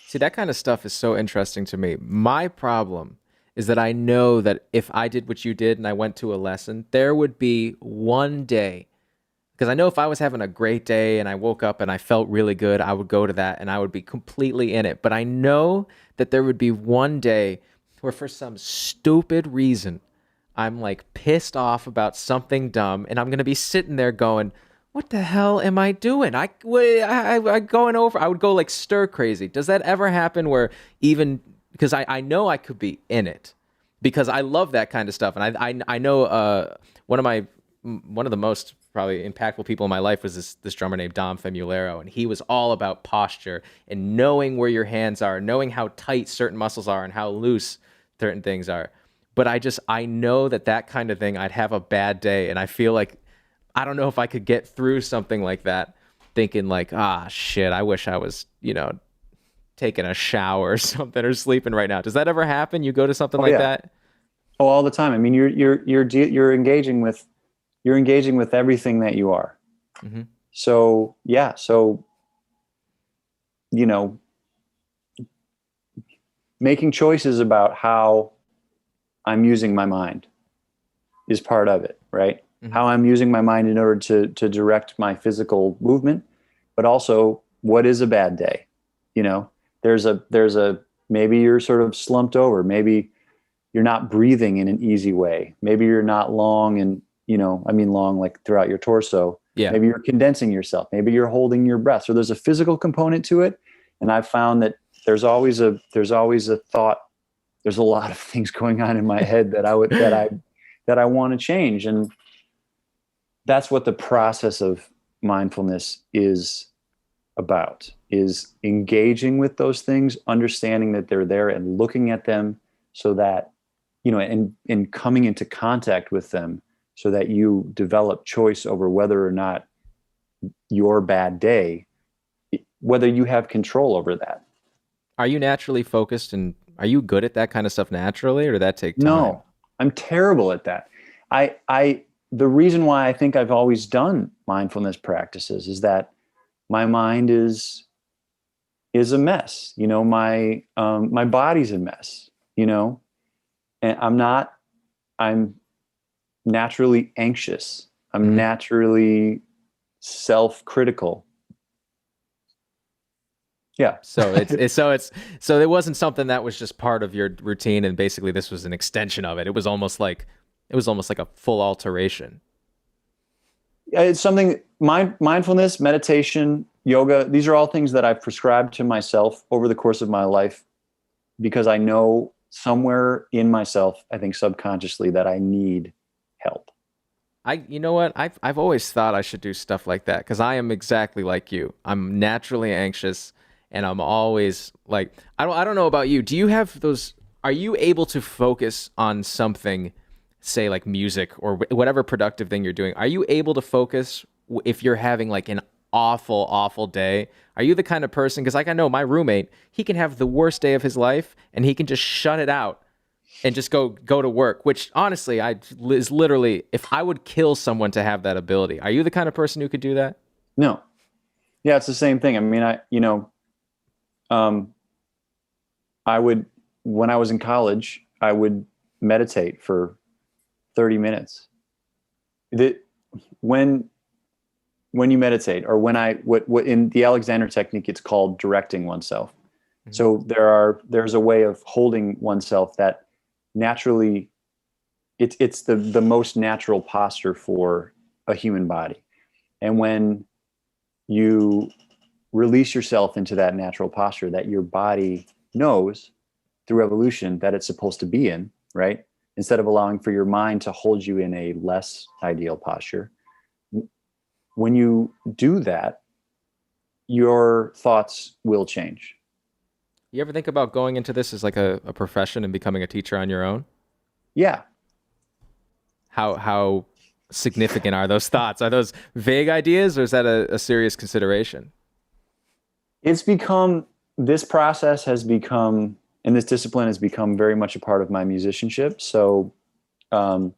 See, that kind of stuff is so interesting to me. My problem is that I know that if I did what you did and I went to a lesson, there would be one day. Because I know if I was having a great day and I woke up and I felt really good, I would go to that and I would be completely in it. But I know that there would be one day where, for some stupid reason, I'm like pissed off about something dumb and I'm going to be sitting there going, what the hell am I doing? I going over, I would go like stir crazy. Does that ever happen where even, because I know I could be in it because I love that kind of stuff. And I know one of my one of the most probably impactful people in my life was this drummer named Dom Femulero, and he was all about posture and knowing where your hands are, knowing how tight certain muscles are and how loose certain things are. But I know that kind of thing, I'd have a bad day, and I feel like I don't know if I could get through something like that, thinking like, ah, shit, I wish I was, taking a shower or something or sleeping right now. Does that ever happen? You go to something Oh like yeah. that? Oh, all the time. I mean, you're engaging with everything that you are. Hmm. So yeah. So, you know, making choices about how I'm using my mind is part of it, right? Hmm. How I'm using my mind in order to direct my physical movement, but also what is a bad day. You know, there's a maybe you're sort of slumped over, maybe you're not breathing in an easy way, maybe you're not long, and I mean long like throughout your torso. Yeah. Maybe you're condensing yourself, maybe you're holding your breath. So there's a physical component to it, and I've found that there's always a thought, there's a lot of things going on in my head that I want to change. And that's what the process of mindfulness is about, is engaging with those things, understanding that they're there and looking at them, so that and coming into contact with them so that you develop choice over whether or not your bad day, whether you have control over that. Are you naturally focused and are you good at that kind of stuff naturally, or did that take time? No, I'm terrible at that. The reason why I think I've always done mindfulness practices is that my mind is a mess. My body's a mess, and I'm naturally anxious. I'm Mhm. naturally self-critical. Yeah. So it wasn't something that was just part of your routine, and basically this was an extension of it. It was almost like a full alteration. It's something, mindfulness, meditation, yoga, these are all things that I've prescribed to myself over the course of my life because I know somewhere in myself, I think subconsciously, that I need help. You know what? I've always thought I should do stuff like that because I am exactly like you. I'm naturally anxious, and I'm always like, I don't know about you. Do you have those? Are you able to focus on something, say like music or whatever productive thing you're doing? Are you able to focus if you're having like an awful day? Are you the kind of person? Because like I know my roommate, he can have the worst day of his life, and he can just shut it out and just go to work, which honestly I is literally, if I would kill someone to have that ability. Are you the kind of person who could do that? No. Yeah, it's the same thing. I mean, um, I would, when I was in college, I would meditate for 30 minutes. That when you meditate, or when what in the Alexander technique, it's called directing oneself. Mhm. So there's a way of holding oneself that naturally, it's the most natural posture for a human body. And when you release yourself into that natural posture that your body knows through evolution that it's supposed to be in, right? Instead of allowing for your mind to hold you in a less ideal posture. When you do that, your thoughts will change. You ever think about going into this as like a profession and becoming a teacher on your own? Yeah. How significant are those thoughts? Are those vague ideas, or is that a serious consideration? It's become, this process has become, and this discipline has become very much a part of my musicianship. So um,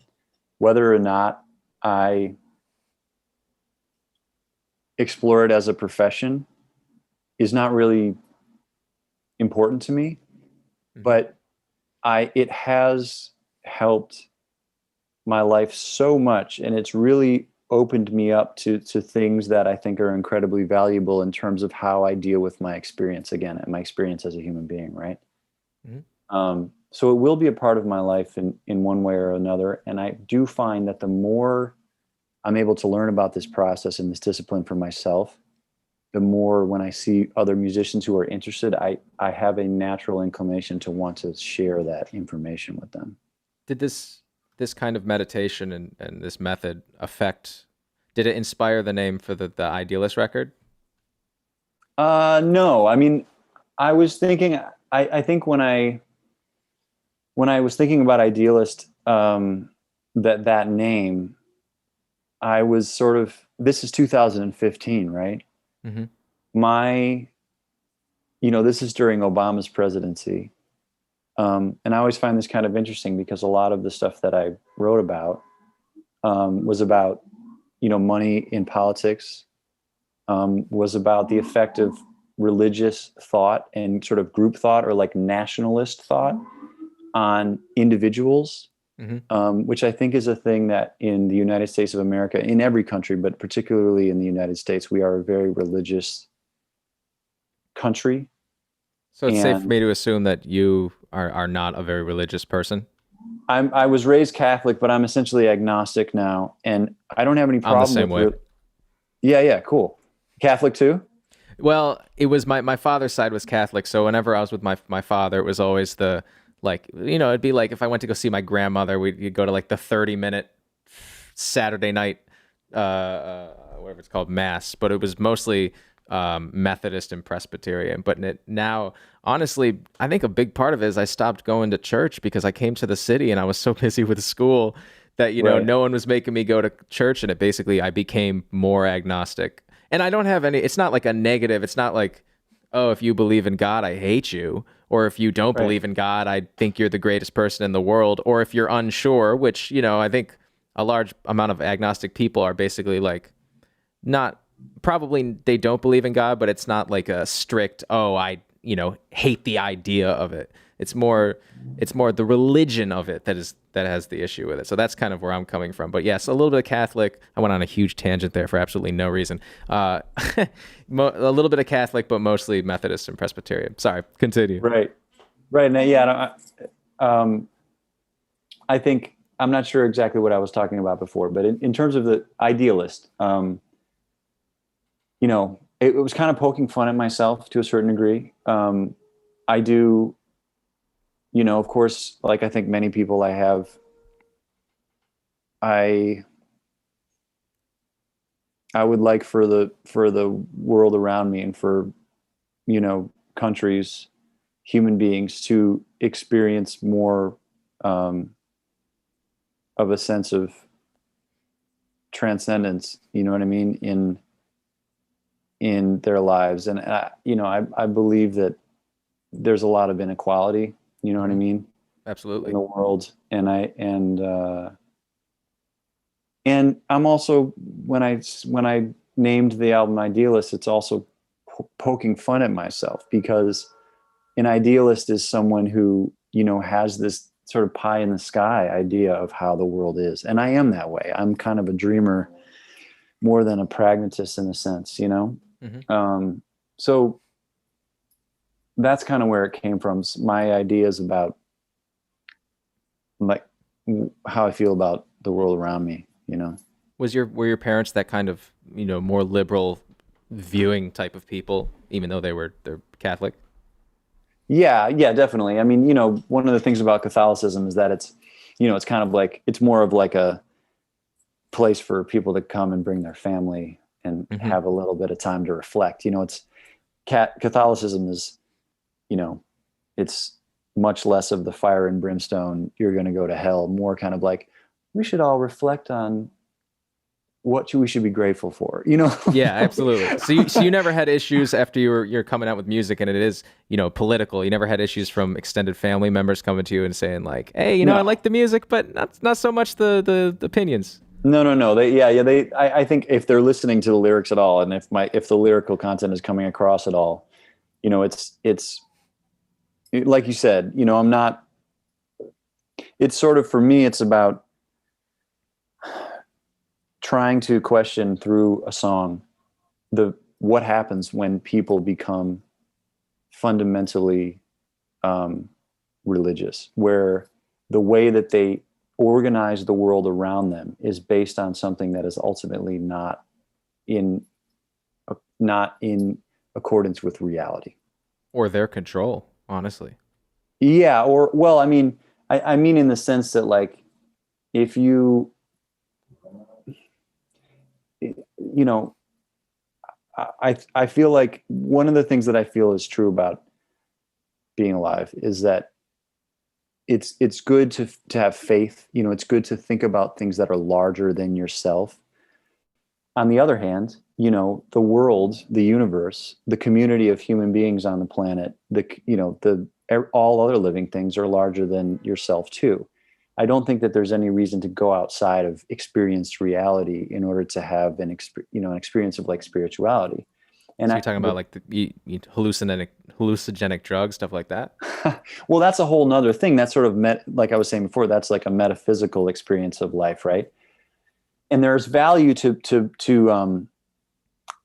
whether or not I explore it as a profession is not really important to me, Mhm. but it has helped my life so much, and it's really opened me up to things that I think are incredibly valuable in terms of how I deal with my experience again, and my experience as a human being, right? Mhm. So it will be a part of my life in one way or another, and I do find that the more I'm able to learn about this process and this discipline for myself, the more, when I see other musicians who are interested, I have a natural inclination to want to share that information with them. Did this kind of meditation and this method affect? Did it inspire the name for the Idealist record? No, I mean, I was thinking, I think when I was thinking about Idealist, that name, I was sort of, this is 2015, right? Hmm. My, this is during Obama's presidency. And I always find this kind of interesting because a lot of the stuff that I wrote about was about, money in politics, was about the effect of religious thought and sort of group thought, or like nationalist thought, on individuals, Hmm. which I think is a thing that in the United States of America, in every country, but particularly in the United States, we are a very religious country. So it's safe for And me to assume that you are not a very religious person. I was raised Catholic, but I'm essentially agnostic now, and I don't have any I'm the problem same with way. yeah, yeah, cool. Catholic too? Well, it was my father's side was Catholic, so whenever I was with my father, it was always the like it'd be like if I went to go see my grandmother, we'd go to like the 30-minute Saturday night whatever it's called, mass, but it was mostly Methodist and Presbyterian. But now, honestly, I think a big part of it is I stopped going to church because I came to the city and I was so busy with school that, Right. no one was making me go to church. And I became more agnostic. And I don't have any, it's not like a negative. It's not like, oh, if you believe in God, I hate you. Or if you don't Right. believe in God, I think you're the greatest person in the world. Or if you're unsure, which, I think a large amount of agnostic people are basically like, not probably they don't believe in God, but it's not like a strict, oh, I, hate the idea of it. It's more the religion of it that has the issue with it. So that's kind of where I'm coming from. But yes, a little bit of Catholic. I went on a huge tangent there for absolutely no reason. A little bit of Catholic, but mostly Methodist and Presbyterian. Sorry, continue. Right. Right. Now, yeah. Um, I think I'm not sure exactly what I was talking about before, but in terms of the idealist, it was kind of poking fun at myself to a certain degree. I do, of course, like I think many people, I I would like for the world around me and for, countries, human beings to experience more um, of a sense of transcendence. You know what I mean? In their lives, and I believe that there's a lot of inequality. You know what I Hmm. mean, in Absolutely. the world, and I'm also, when I named the album Idealist, it's also poking fun at myself, because an idealist is someone who, has this sort of pie in the sky idea of how the world is, and I am that way. I'm kind of a dreamer more than a pragmatist in a sense. Hmm. um, so that's kind of where it came from. My ideas about, like, how I feel about the world around me. Were your parents that kind of, more liberal viewing type of people, even though they're Catholic? Yeah, yeah, definitely. I mean, one of the things about Catholicism is that it's kind of like, it's more of like a place for people to come and bring their family and Hmm. have a little bit of time to reflect. It's Catholicism is, you know, it's much less of the fire and brimstone, you're going to go to hell, more kind of like, we should all reflect on what we should be grateful for. Yeah, absolutely. So you never had issues after you're coming out with music and it is, political. You never had issues from extended family members coming to you and saying like, "Hey, I No, like the music, but not so much the opinions." no, no, no. Yeah, I think if they're listening to the lyrics at all, and if the lyrical content is coming across at all, it's like you said, I'm not, it's sort of, for me, it's about trying to question through a song the what happens when people become fundamentally um, religious, where the way that they organize the world around them is based on something that is ultimately in not in accordance with reality. Or their control, honestly. Yeah, or, well, I mean in the sense that, like, if you you know I feel like one of the things that I feel is true about being alive is that it's good to have faith. It's good to think about things that are larger than yourself. On the other hand, the world, the universe, the community of human beings on the planet, the all other living things are larger than yourself too. I don't think that there's any reason to go outside of experienced reality in order to have an experience of, like, spirituality. And So you're talking about like you hallucinogenic drugs, stuff like that. well, that's a whole nother thing. That's sort of like I was saying before, that's like a metaphysical experience of life, right? And there's value to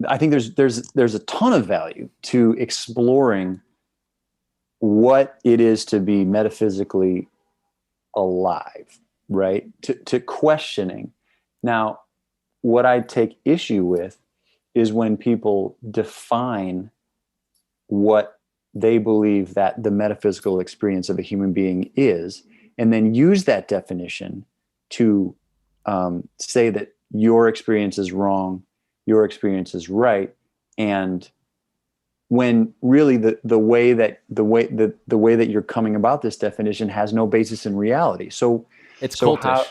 I think there's a ton of value to exploring what it is to be metaphysically alive, right? To questioning. Now, what I take issue with is when people define what they believe that the metaphysical experience of a human being is, and then use that definition to say that your experience is wrong, your experience is right, and when really the way that you're coming about this definition has no basis in reality. So It's so how cultish.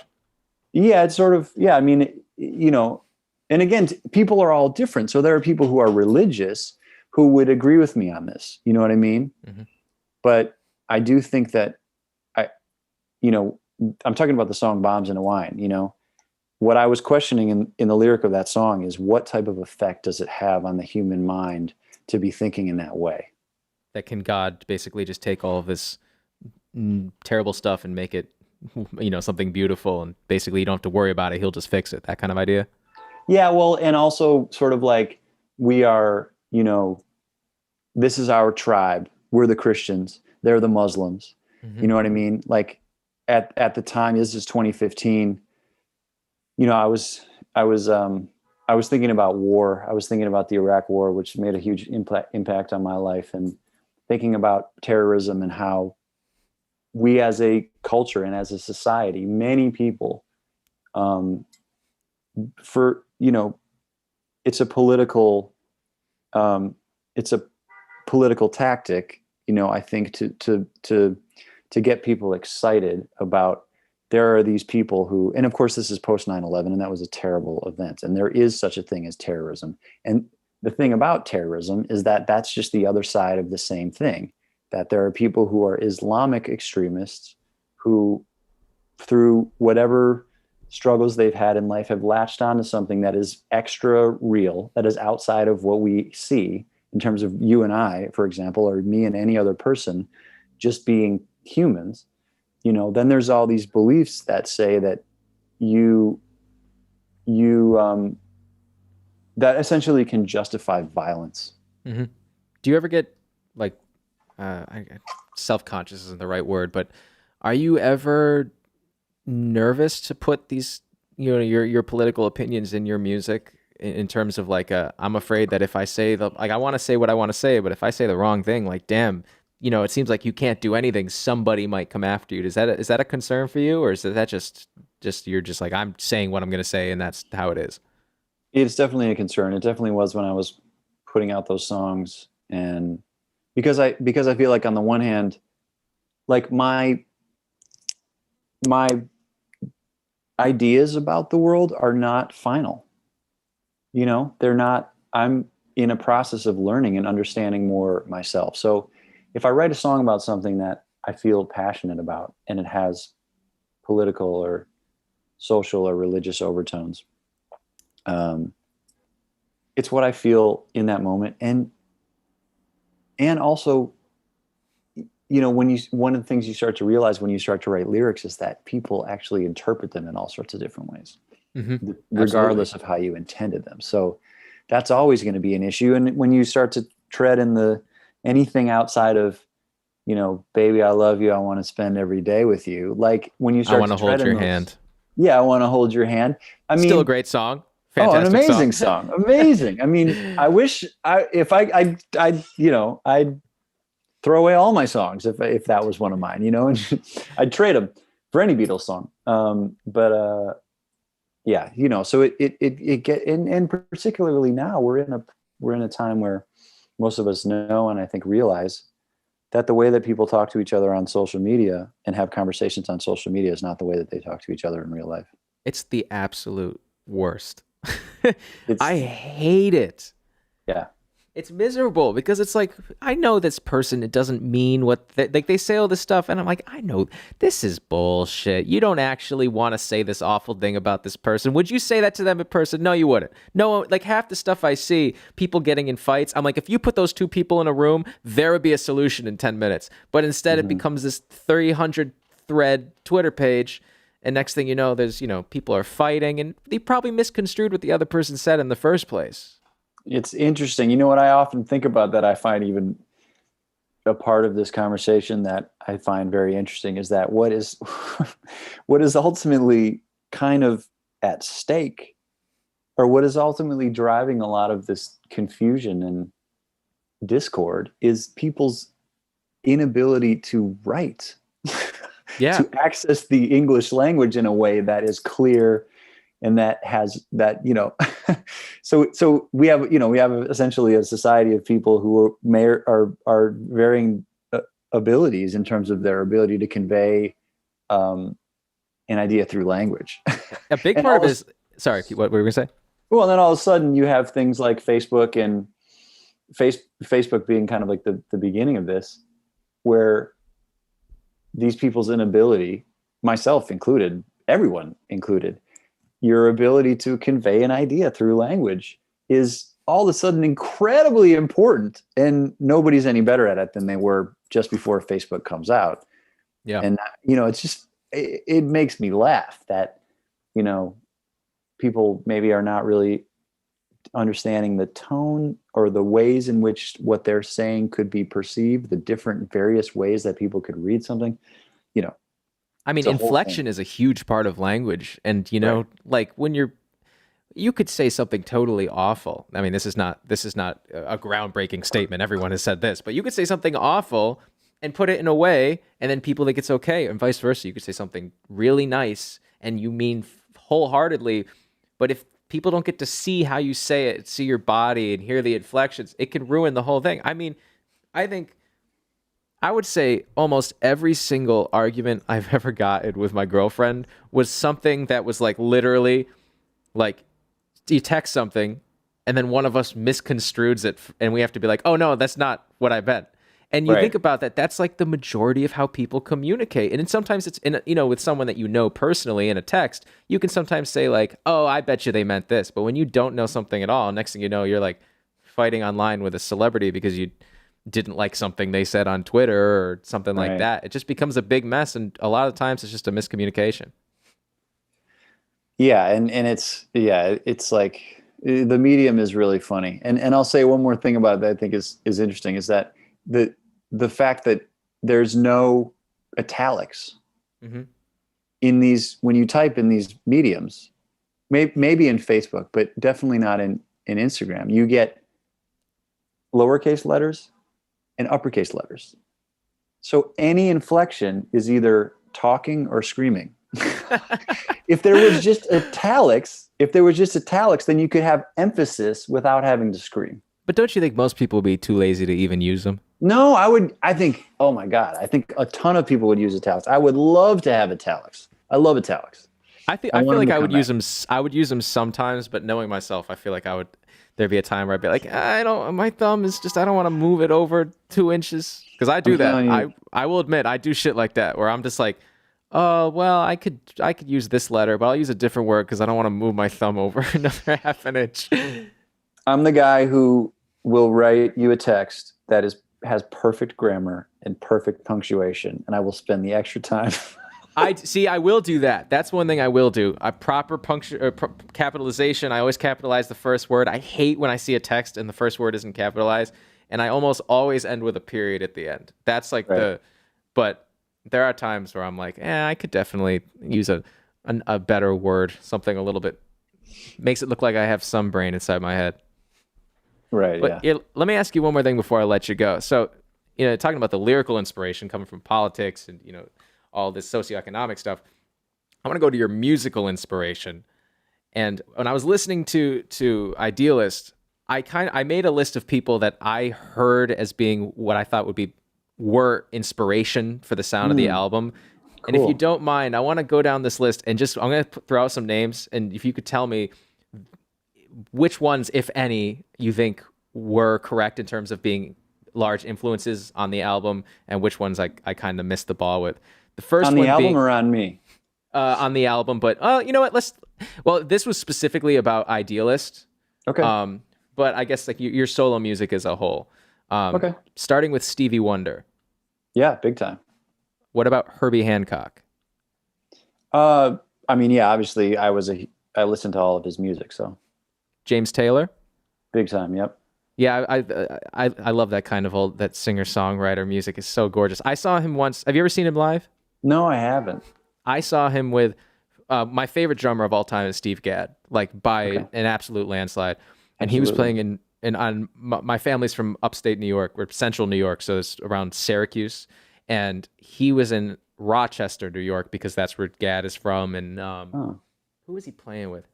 yeah, it's sort of, yeah, I mean, and again, people are all different. So there are people who are religious who would agree with me on this. You know what I mean? Hmm. But I do think that I, you know, I'm talking about the song Bombs in a Wine, what I was questioning in the lyric of that song is what type of effect does it have on the human mind to be thinking in that way? That can God basically just take all of this terrible stuff and make it, something beautiful, and basically you don't have to worry about it. He'll just fix it. That kind of idea. Yeah, well, and also sort of like we are, this is our tribe. We're the Christians. They're the Muslims. Hmm. You know what I mean? Like at the time, this is 2015. I was thinking about war. I was thinking about the Iraq War, which made a huge impact on my life, and thinking about terrorism and how we, as a culture and as a society, many people, um, for it's a political, um, it's a political tactic, I think to get people excited about there are these people who, and of course this is post 9/11, and that was a terrible event, and there is such a thing as terrorism. And the thing about terrorism is that that's just the other side of the same thing, that there are people who are Islamic extremists who, through whatever struggles they've had in life, have latched onto something that is extra real, that is outside of what we see in terms of you and I, for example, or me and any other person just being humans. Then there's all these beliefs that say that you that essentially can justify violence. Hmm. Do you ever get like, self-conscious isn't the right word, but are you ever nervous to put these, your political opinions in your music, in terms of like, I'm afraid that if I say I want to say what I want to say, but if I say the wrong thing, like, damn, it seems like you can't do anything. Somebody might come after you. Is that a concern for you, or is that just you're just like, I'm saying what I'm going to say and that's how it is? It's definitely a concern. It definitely was when I was putting out those songs, and because I feel like on the one hand, like my ideas about the world are not final. They're not. I'm in a process of learning and understanding more myself. So if I write a song about something that I feel passionate about and it has political or social or religious overtones, um, it's what I feel in that moment. And also, one of the things you start to realize when you start to write lyrics is that people actually interpret them in all sorts of different ways, Hmm. Absolutely. regardless of how you intended them. So that's always going to be an issue. And when you start to tread in anything outside of, baby, I love you, I want to spend every day with you. Like when you I start want to to tread hold in your those, hand. yeah, I want to hold your hand. I Still a mean, great song. oh, an Fantastic song. amazing song. Amazing. I mean, I wish if I'd throw away all my songs if that was one of mine, and I'd trade them for any Beatles song. But yeah, so it get, and particularly now we're in a time where most of us know, and I think realize that the way that people talk to each other on social media and have conversations on social media is not the way that they talk to each other in real life. It's the absolute worst. I It's hate it. yeah. It's miserable because it's like, I know this person, it doesn't mean what like they say all this stuff, and I'm like, I know this is bullshit. You don't actually want to say this awful thing about this person. Would you say that to them in person? No, you wouldn't. No, like half the stuff I see, people getting in fights, I'm like, if you put those two people in a room, there would be a solution in 10 minutes. But instead it Mhm. becomes this 300 thread Twitter page, and next thing you know, there's, people are fighting, and they probably misconstrued what the other person said in the first place. It's interesting. You know what I often think about that I find even a part of this conversation that I find very interesting is that what is what is ultimately kind of at stake, or what is ultimately driving a lot of this confusion and discord, is people's inability to write, Yeah. to access the English language in a way that is clear and that has that so we have essentially a society of people who are varying abilities in terms of their ability to convey an idea through language. A big And part of it is, sorry, what were we gonna say? well, and then all of a sudden you have things like Facebook and Facebook being kind of like the beginning of this, where these people's inability, myself included, everyone included, your ability to convey an idea through language is all of a sudden incredibly important, and nobody's any better at it than they were just before Facebook comes out. Yeah. And it's just it makes me laugh that people maybe are not really understanding the tone or the ways in which what they're saying could be perceived, the different various ways that people could read something. I mean, inflection is a huge part of language. And, Right. like when you could say something totally awful. I mean, this is not a groundbreaking statement. Everyone has said this, but you could say something awful and put it in a way, and then people think it's okay, and vice versa. You could say something really nice and you mean wholeheartedly, but if people don't get to see how you say it, see your body and hear the inflections, it can ruin the whole thing. I mean, I think I would say almost every single argument I've ever gotten with my girlfriend was something that was like literally like you text something and then one of us misconstrues it and we have to be like, oh no, that's not what I meant. And you Right. think about that, that's like the majority of how people communicate. And then sometimes it's with someone that you know personally in a text, you can sometimes say like, oh, I bet you they meant this. But when you don't know something at all, next thing you know, you're like fighting online with a celebrity because you didn't like something they said on Twitter or something like Right. that. It just becomes a big mess. And a lot of times it's just a miscommunication. Yeah, and it's like the medium is really funny. And I'll say one more thing about it that I think is interesting is that the fact that there's no italics Mm-hmm. in these when you type in these mediums, maybe in Facebook, but definitely not in Instagram. You get lowercase letters and uppercase letters. So any inflection is either talking or screaming. If there was just italics, then you could have emphasis without having to scream. But don't you think most people would be too lazy to even use them? No, I think, oh my God, I think a ton of people would use italics. I would love to have italics. I love italics. I feel want like them to I would come use back. them. I would use them sometimes, but knowing myself, I feel like there'd be a time where I'd be like, I don't. My thumb is just. I don't want to move it over 2 inches because I do I'm that. telling you, I will admit I do shit like that where I'm just like, oh well, I could use this letter, but I'll use a different word because I don't want to move my thumb over another half an inch. I'm the guy who will write you a text that has perfect grammar and perfect punctuation, and I will spend the extra time. I see. I will do that. That's one thing I will do. A proper capitalization. I always capitalize the first word. I hate when I see a text and the first word isn't capitalized, and I almost always end with a period at the end. That's like Right. But there are times where I'm like, I could definitely use a better word. Something a little bit makes it look like I have some brain inside my head. Right. But Yeah. let me ask you one more thing before I let you go. So, talking about the lyrical inspiration coming from politics and all this socioeconomic stuff, I want to go to your musical inspiration. And when I was listening to Idealist, I made a list of people that I heard as being what I thought were inspiration for the sound of the album. And if you Cool. don't mind, I want to go down this list and just I'm going to throw out some names, and if you could tell me which ones, if any, you think were correct in terms of being large influences on the album, and which ones I kind of missed the ball with. The first On the one album being or on me? on the album, but you know what? Well, this was specifically about Idealist, Okay. but I guess like your solo music as a whole. Okay. Starting with Stevie Wonder. Yeah, big time. What about Herbie Hancock? I mean, yeah, obviously I listened to all of his music, so James Taylor? big time. Yep. Yeah, I love that kind of that singer songwriter music is so gorgeous. I saw him once. Have you ever seen him live? No, I haven't. I saw him with my favorite drummer of all time is Steve Gadd, like by an absolute landslide. And he was Absolutely. playing my family's from upstate New York, or central New York, so it's around Syracuse. And he was in Rochester, New York, because that's where Gadd is from. And Oh. who was he playing with?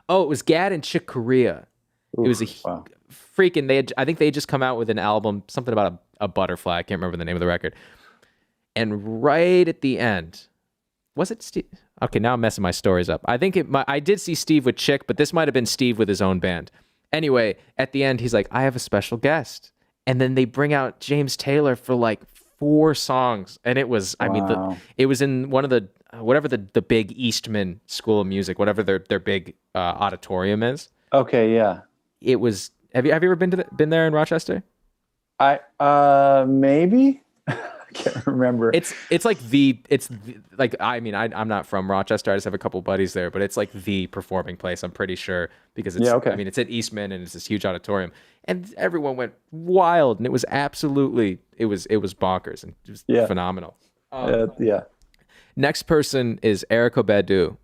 Oh, it was Gadd and Chick Corea. It was a Wow. freaking. I think they had just come out with an album, something about a butterfly. I can't remember the name of the record. And right at the end, was it Steve? Okay, now I'm messing my stories up. I think I did see Steve with Chick, but this might have been Steve with his own band. Anyway, at the end, he's like, I have a special guest. And then they bring out James Taylor for like 4 songs. And it was, I mean, Wow. it was in one of whatever the big Eastman School of Music, whatever their big auditorium is. Okay, yeah. It was, have you ever been there in Rochester? Maybe. I can't remember. I mean, I'm not from Rochester. I just have a couple buddies there, but it's like the performing place. I'm pretty sure because Yeah, okay. I mean, it's at Eastman and it's this huge auditorium, and everyone went wild, and it was absolutely it was bonkers and it was Yeah. phenomenal. Yeah. Next person is Erykah Badu.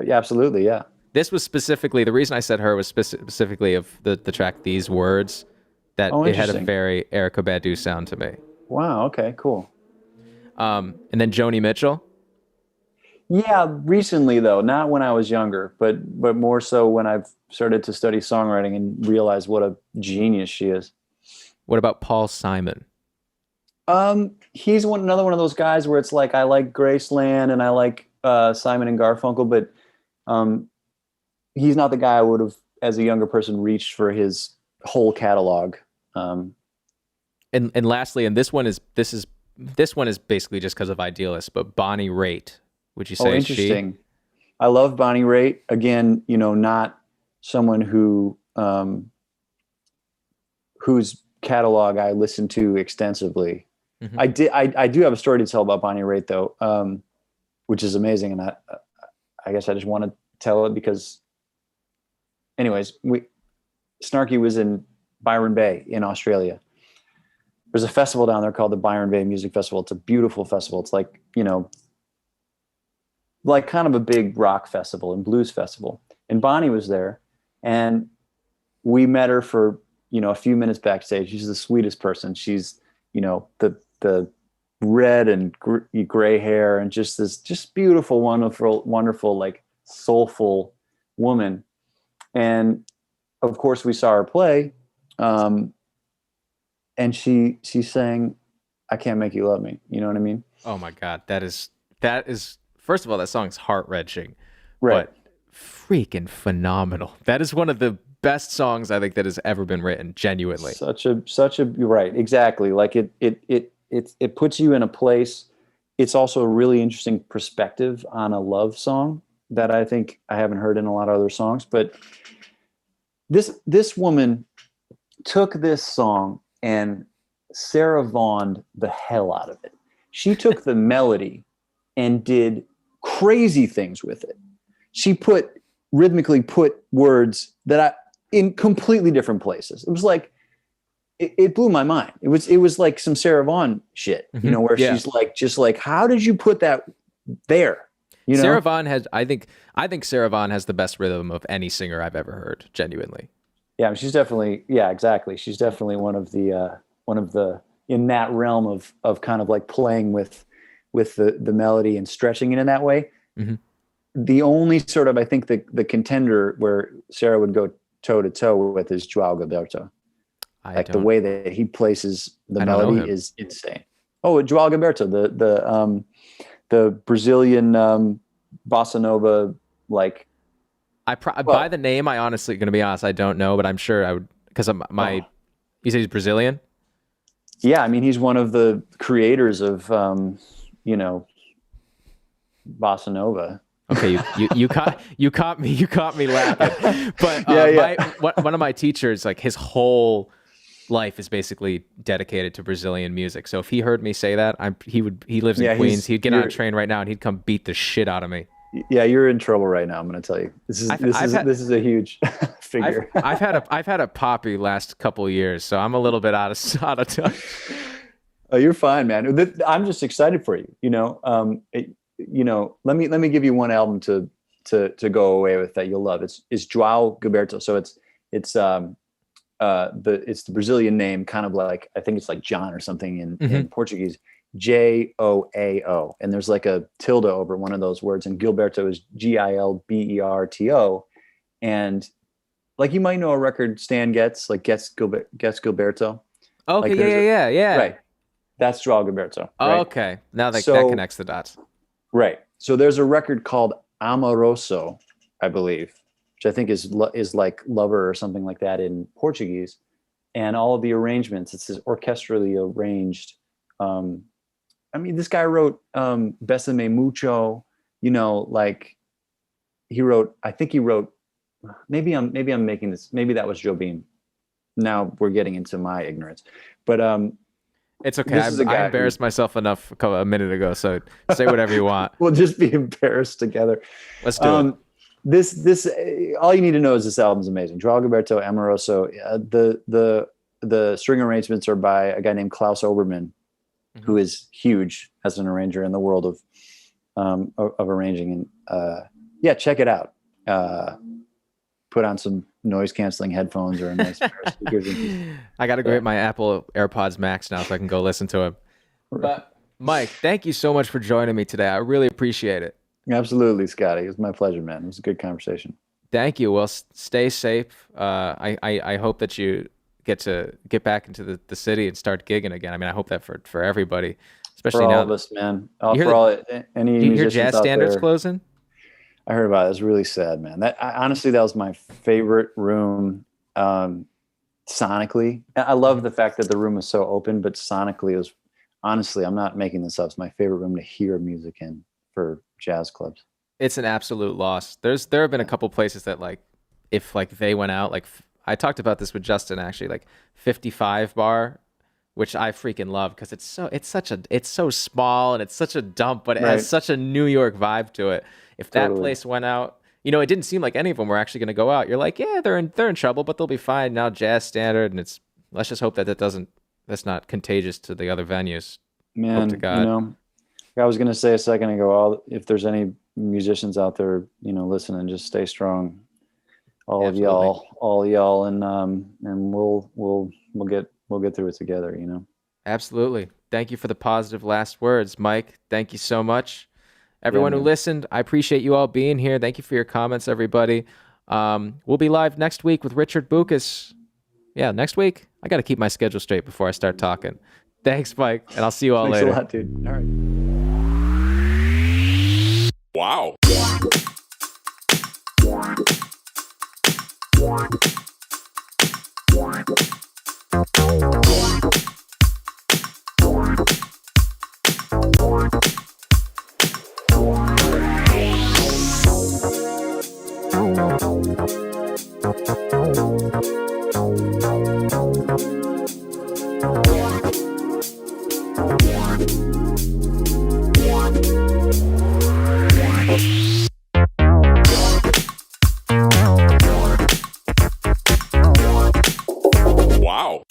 Yeah, absolutely, yeah. This was specifically the reason I said her was specifically of the track These Words, that Oh, it had a interesting. very Erykah Badu sound to me. Wow, okay, cool. And then Joni Mitchell. Yeah, recently though, not when I was younger, but more so when I've started to study songwriting and realize what a genius she is. What about Paul Simon? He's another one of those guys where it's like I like Graceland and I like Simon and Garfunkel, but he's not the guy I would have, as a younger person, reached for his whole catalog. And lastly, and this one is basically just because of Idealist, but Bonnie Raitt. Would you say Oh, is she? interesting. I love Bonnie Raitt. Again, not someone whose catalog I listen to extensively. Mhm. I do have a story to tell about Bonnie Raitt though, which is amazing, and I guess I just want to tell it because, anyways, Snarky was in Byron Bay in Australia. There's a festival down there called the Byron Bay Music Festival. It's a beautiful festival. It's like, like kind of a big rock festival and blues festival. And Bonnie was there, and we met her for, a few minutes backstage. She's the sweetest person. She's, the red and gray hair and just this beautiful, wonderful, like soulful woman. And of course we saw her play. And she sang, I Can't Make You Love Me. You know what I mean? Oh my God, that is first of all, that song's heart wrenching, Right. but freaking phenomenal. That is one of the best songs I think that has ever been written. Genuinely, Such a you're right. Exactly. Like it puts you in a place. It's also a really interesting perspective on a love song that I think I haven't heard in a lot of other songs. But this woman took this song and Sarah Vaughan'd the hell out of it. She took the melody and did crazy things with it. She rhythmically put words in completely different places. It was like, it blew my mind. It was like some Sarah Vaughan shit, where she's like, just like, how did you put that there? Sarah Vaughan I think Sarah Vaughan has the best rhythm of any singer I've ever heard. Genuinely. Yeah, she's definitely, exactly. She's definitely one of the in that realm of kind of like playing with the melody and stretching it in that way. Mm-hmm. The only sort of, I think the contender where Sarah would go toe to toe with is Joao Gilberto. The way that he places the melody is insane. Oh, Joao Gilberto, the Brazilian bossa nova, like. By the name, I honestly, going to be honest, I don't know, but I'm sure I would, because you say he's Brazilian? Yeah, I mean, he's one of the creators of, bossa nova. Okay, you caught me laughing. But one of my teachers, like his whole life is basically dedicated to Brazilian music. So if he heard me say that, he lives in Queens. He'd get on a train right now and he'd come beat the shit out of me. Yeah, you're in trouble right now. I'm going to tell you. This is a huge figure. I've had a poppy last couple of years, so I'm a little bit out of touch. Oh, you're fine, man. I'm just excited for you. Let me give you one album to go away with that you'll love. It's Joao Gilberto. So it's the Brazilian name, kind of like, I think it's like John or something in Portuguese. Joao, and there's like a tilde over one of those words, and Gilberto is Gilberto, and like you might know a record Stan gets, like Gets Gilberto. Okay, Like there's yeah. right. That's Joao Gilberto, right? Okay, now that So connects the dots. right. So there's a record called Amoroso, I believe, which I think is like lover or something like that in Portuguese. And all of the arrangements, it's orchestrally arranged. I mean, this guy wrote Besame Mucho, like he wrote, I think he wrote, maybe I'm making this, maybe that was Jobim. Now we're getting into my ignorance. But It's okay. this is a I guy embarrassed myself enough a minute ago, so say whatever you want. we'll just be embarrassed together. Let's do it. This all you need to know is this album's amazing. Joao Gilberto Amoroso. The string arrangements are by a guy named Klaus Obermann, who is huge as an arranger in the world of arranging. And yeah, check it out. Put on some noise canceling headphones or a nice pair of speakers. I got to go get my Apple AirPods Max now so I can go listen to him. But Mike, thank you so much for joining me today. I really appreciate it. Absolutely, Scotty. It was my pleasure, man. It was a good conversation. Thank you. Well, stay safe. I hope that you get back into the city and start gigging again. I mean, I hope that for everybody, especially for all now. of us, man. Do Any you hear musicians jazz out standards there, closing? I heard about it. It was really sad, man. Honestly, that was my favorite room sonically. I love the fact that the room was so open, but sonically it was, honestly, I'm not making this up. It's my favorite room to hear music in for jazz clubs. It's an absolute loss. There have been a couple places that like, if like they went out, like I talked about this with Justin actually, like 55 bar, which I freaking love because it's so small and it's such a dump, but it has such a New York vibe to it. If that place went out, it didn't seem like any of them were actually going to go out. You're like, yeah, they're in trouble, but they'll be fine. Now Jazz Standard, and let's just hope that's not contagious to the other venues. Man, hope to God. I was going to say a second ago, if there's any musicians out there, listening, just stay strong. All of y'all, and we'll get through it together, Absolutely. Thank you for the positive last words, Mike. Thank you so much. Everyone who listened, I appreciate you all being here. Thank you for your comments, everybody. We'll be live next week with Richard Bukas. Yeah, next week. I got to keep my schedule straight before I start talking. Thanks, Mike, and I'll see you all later. Thanks a lot, dude. All right. Wow. Wow.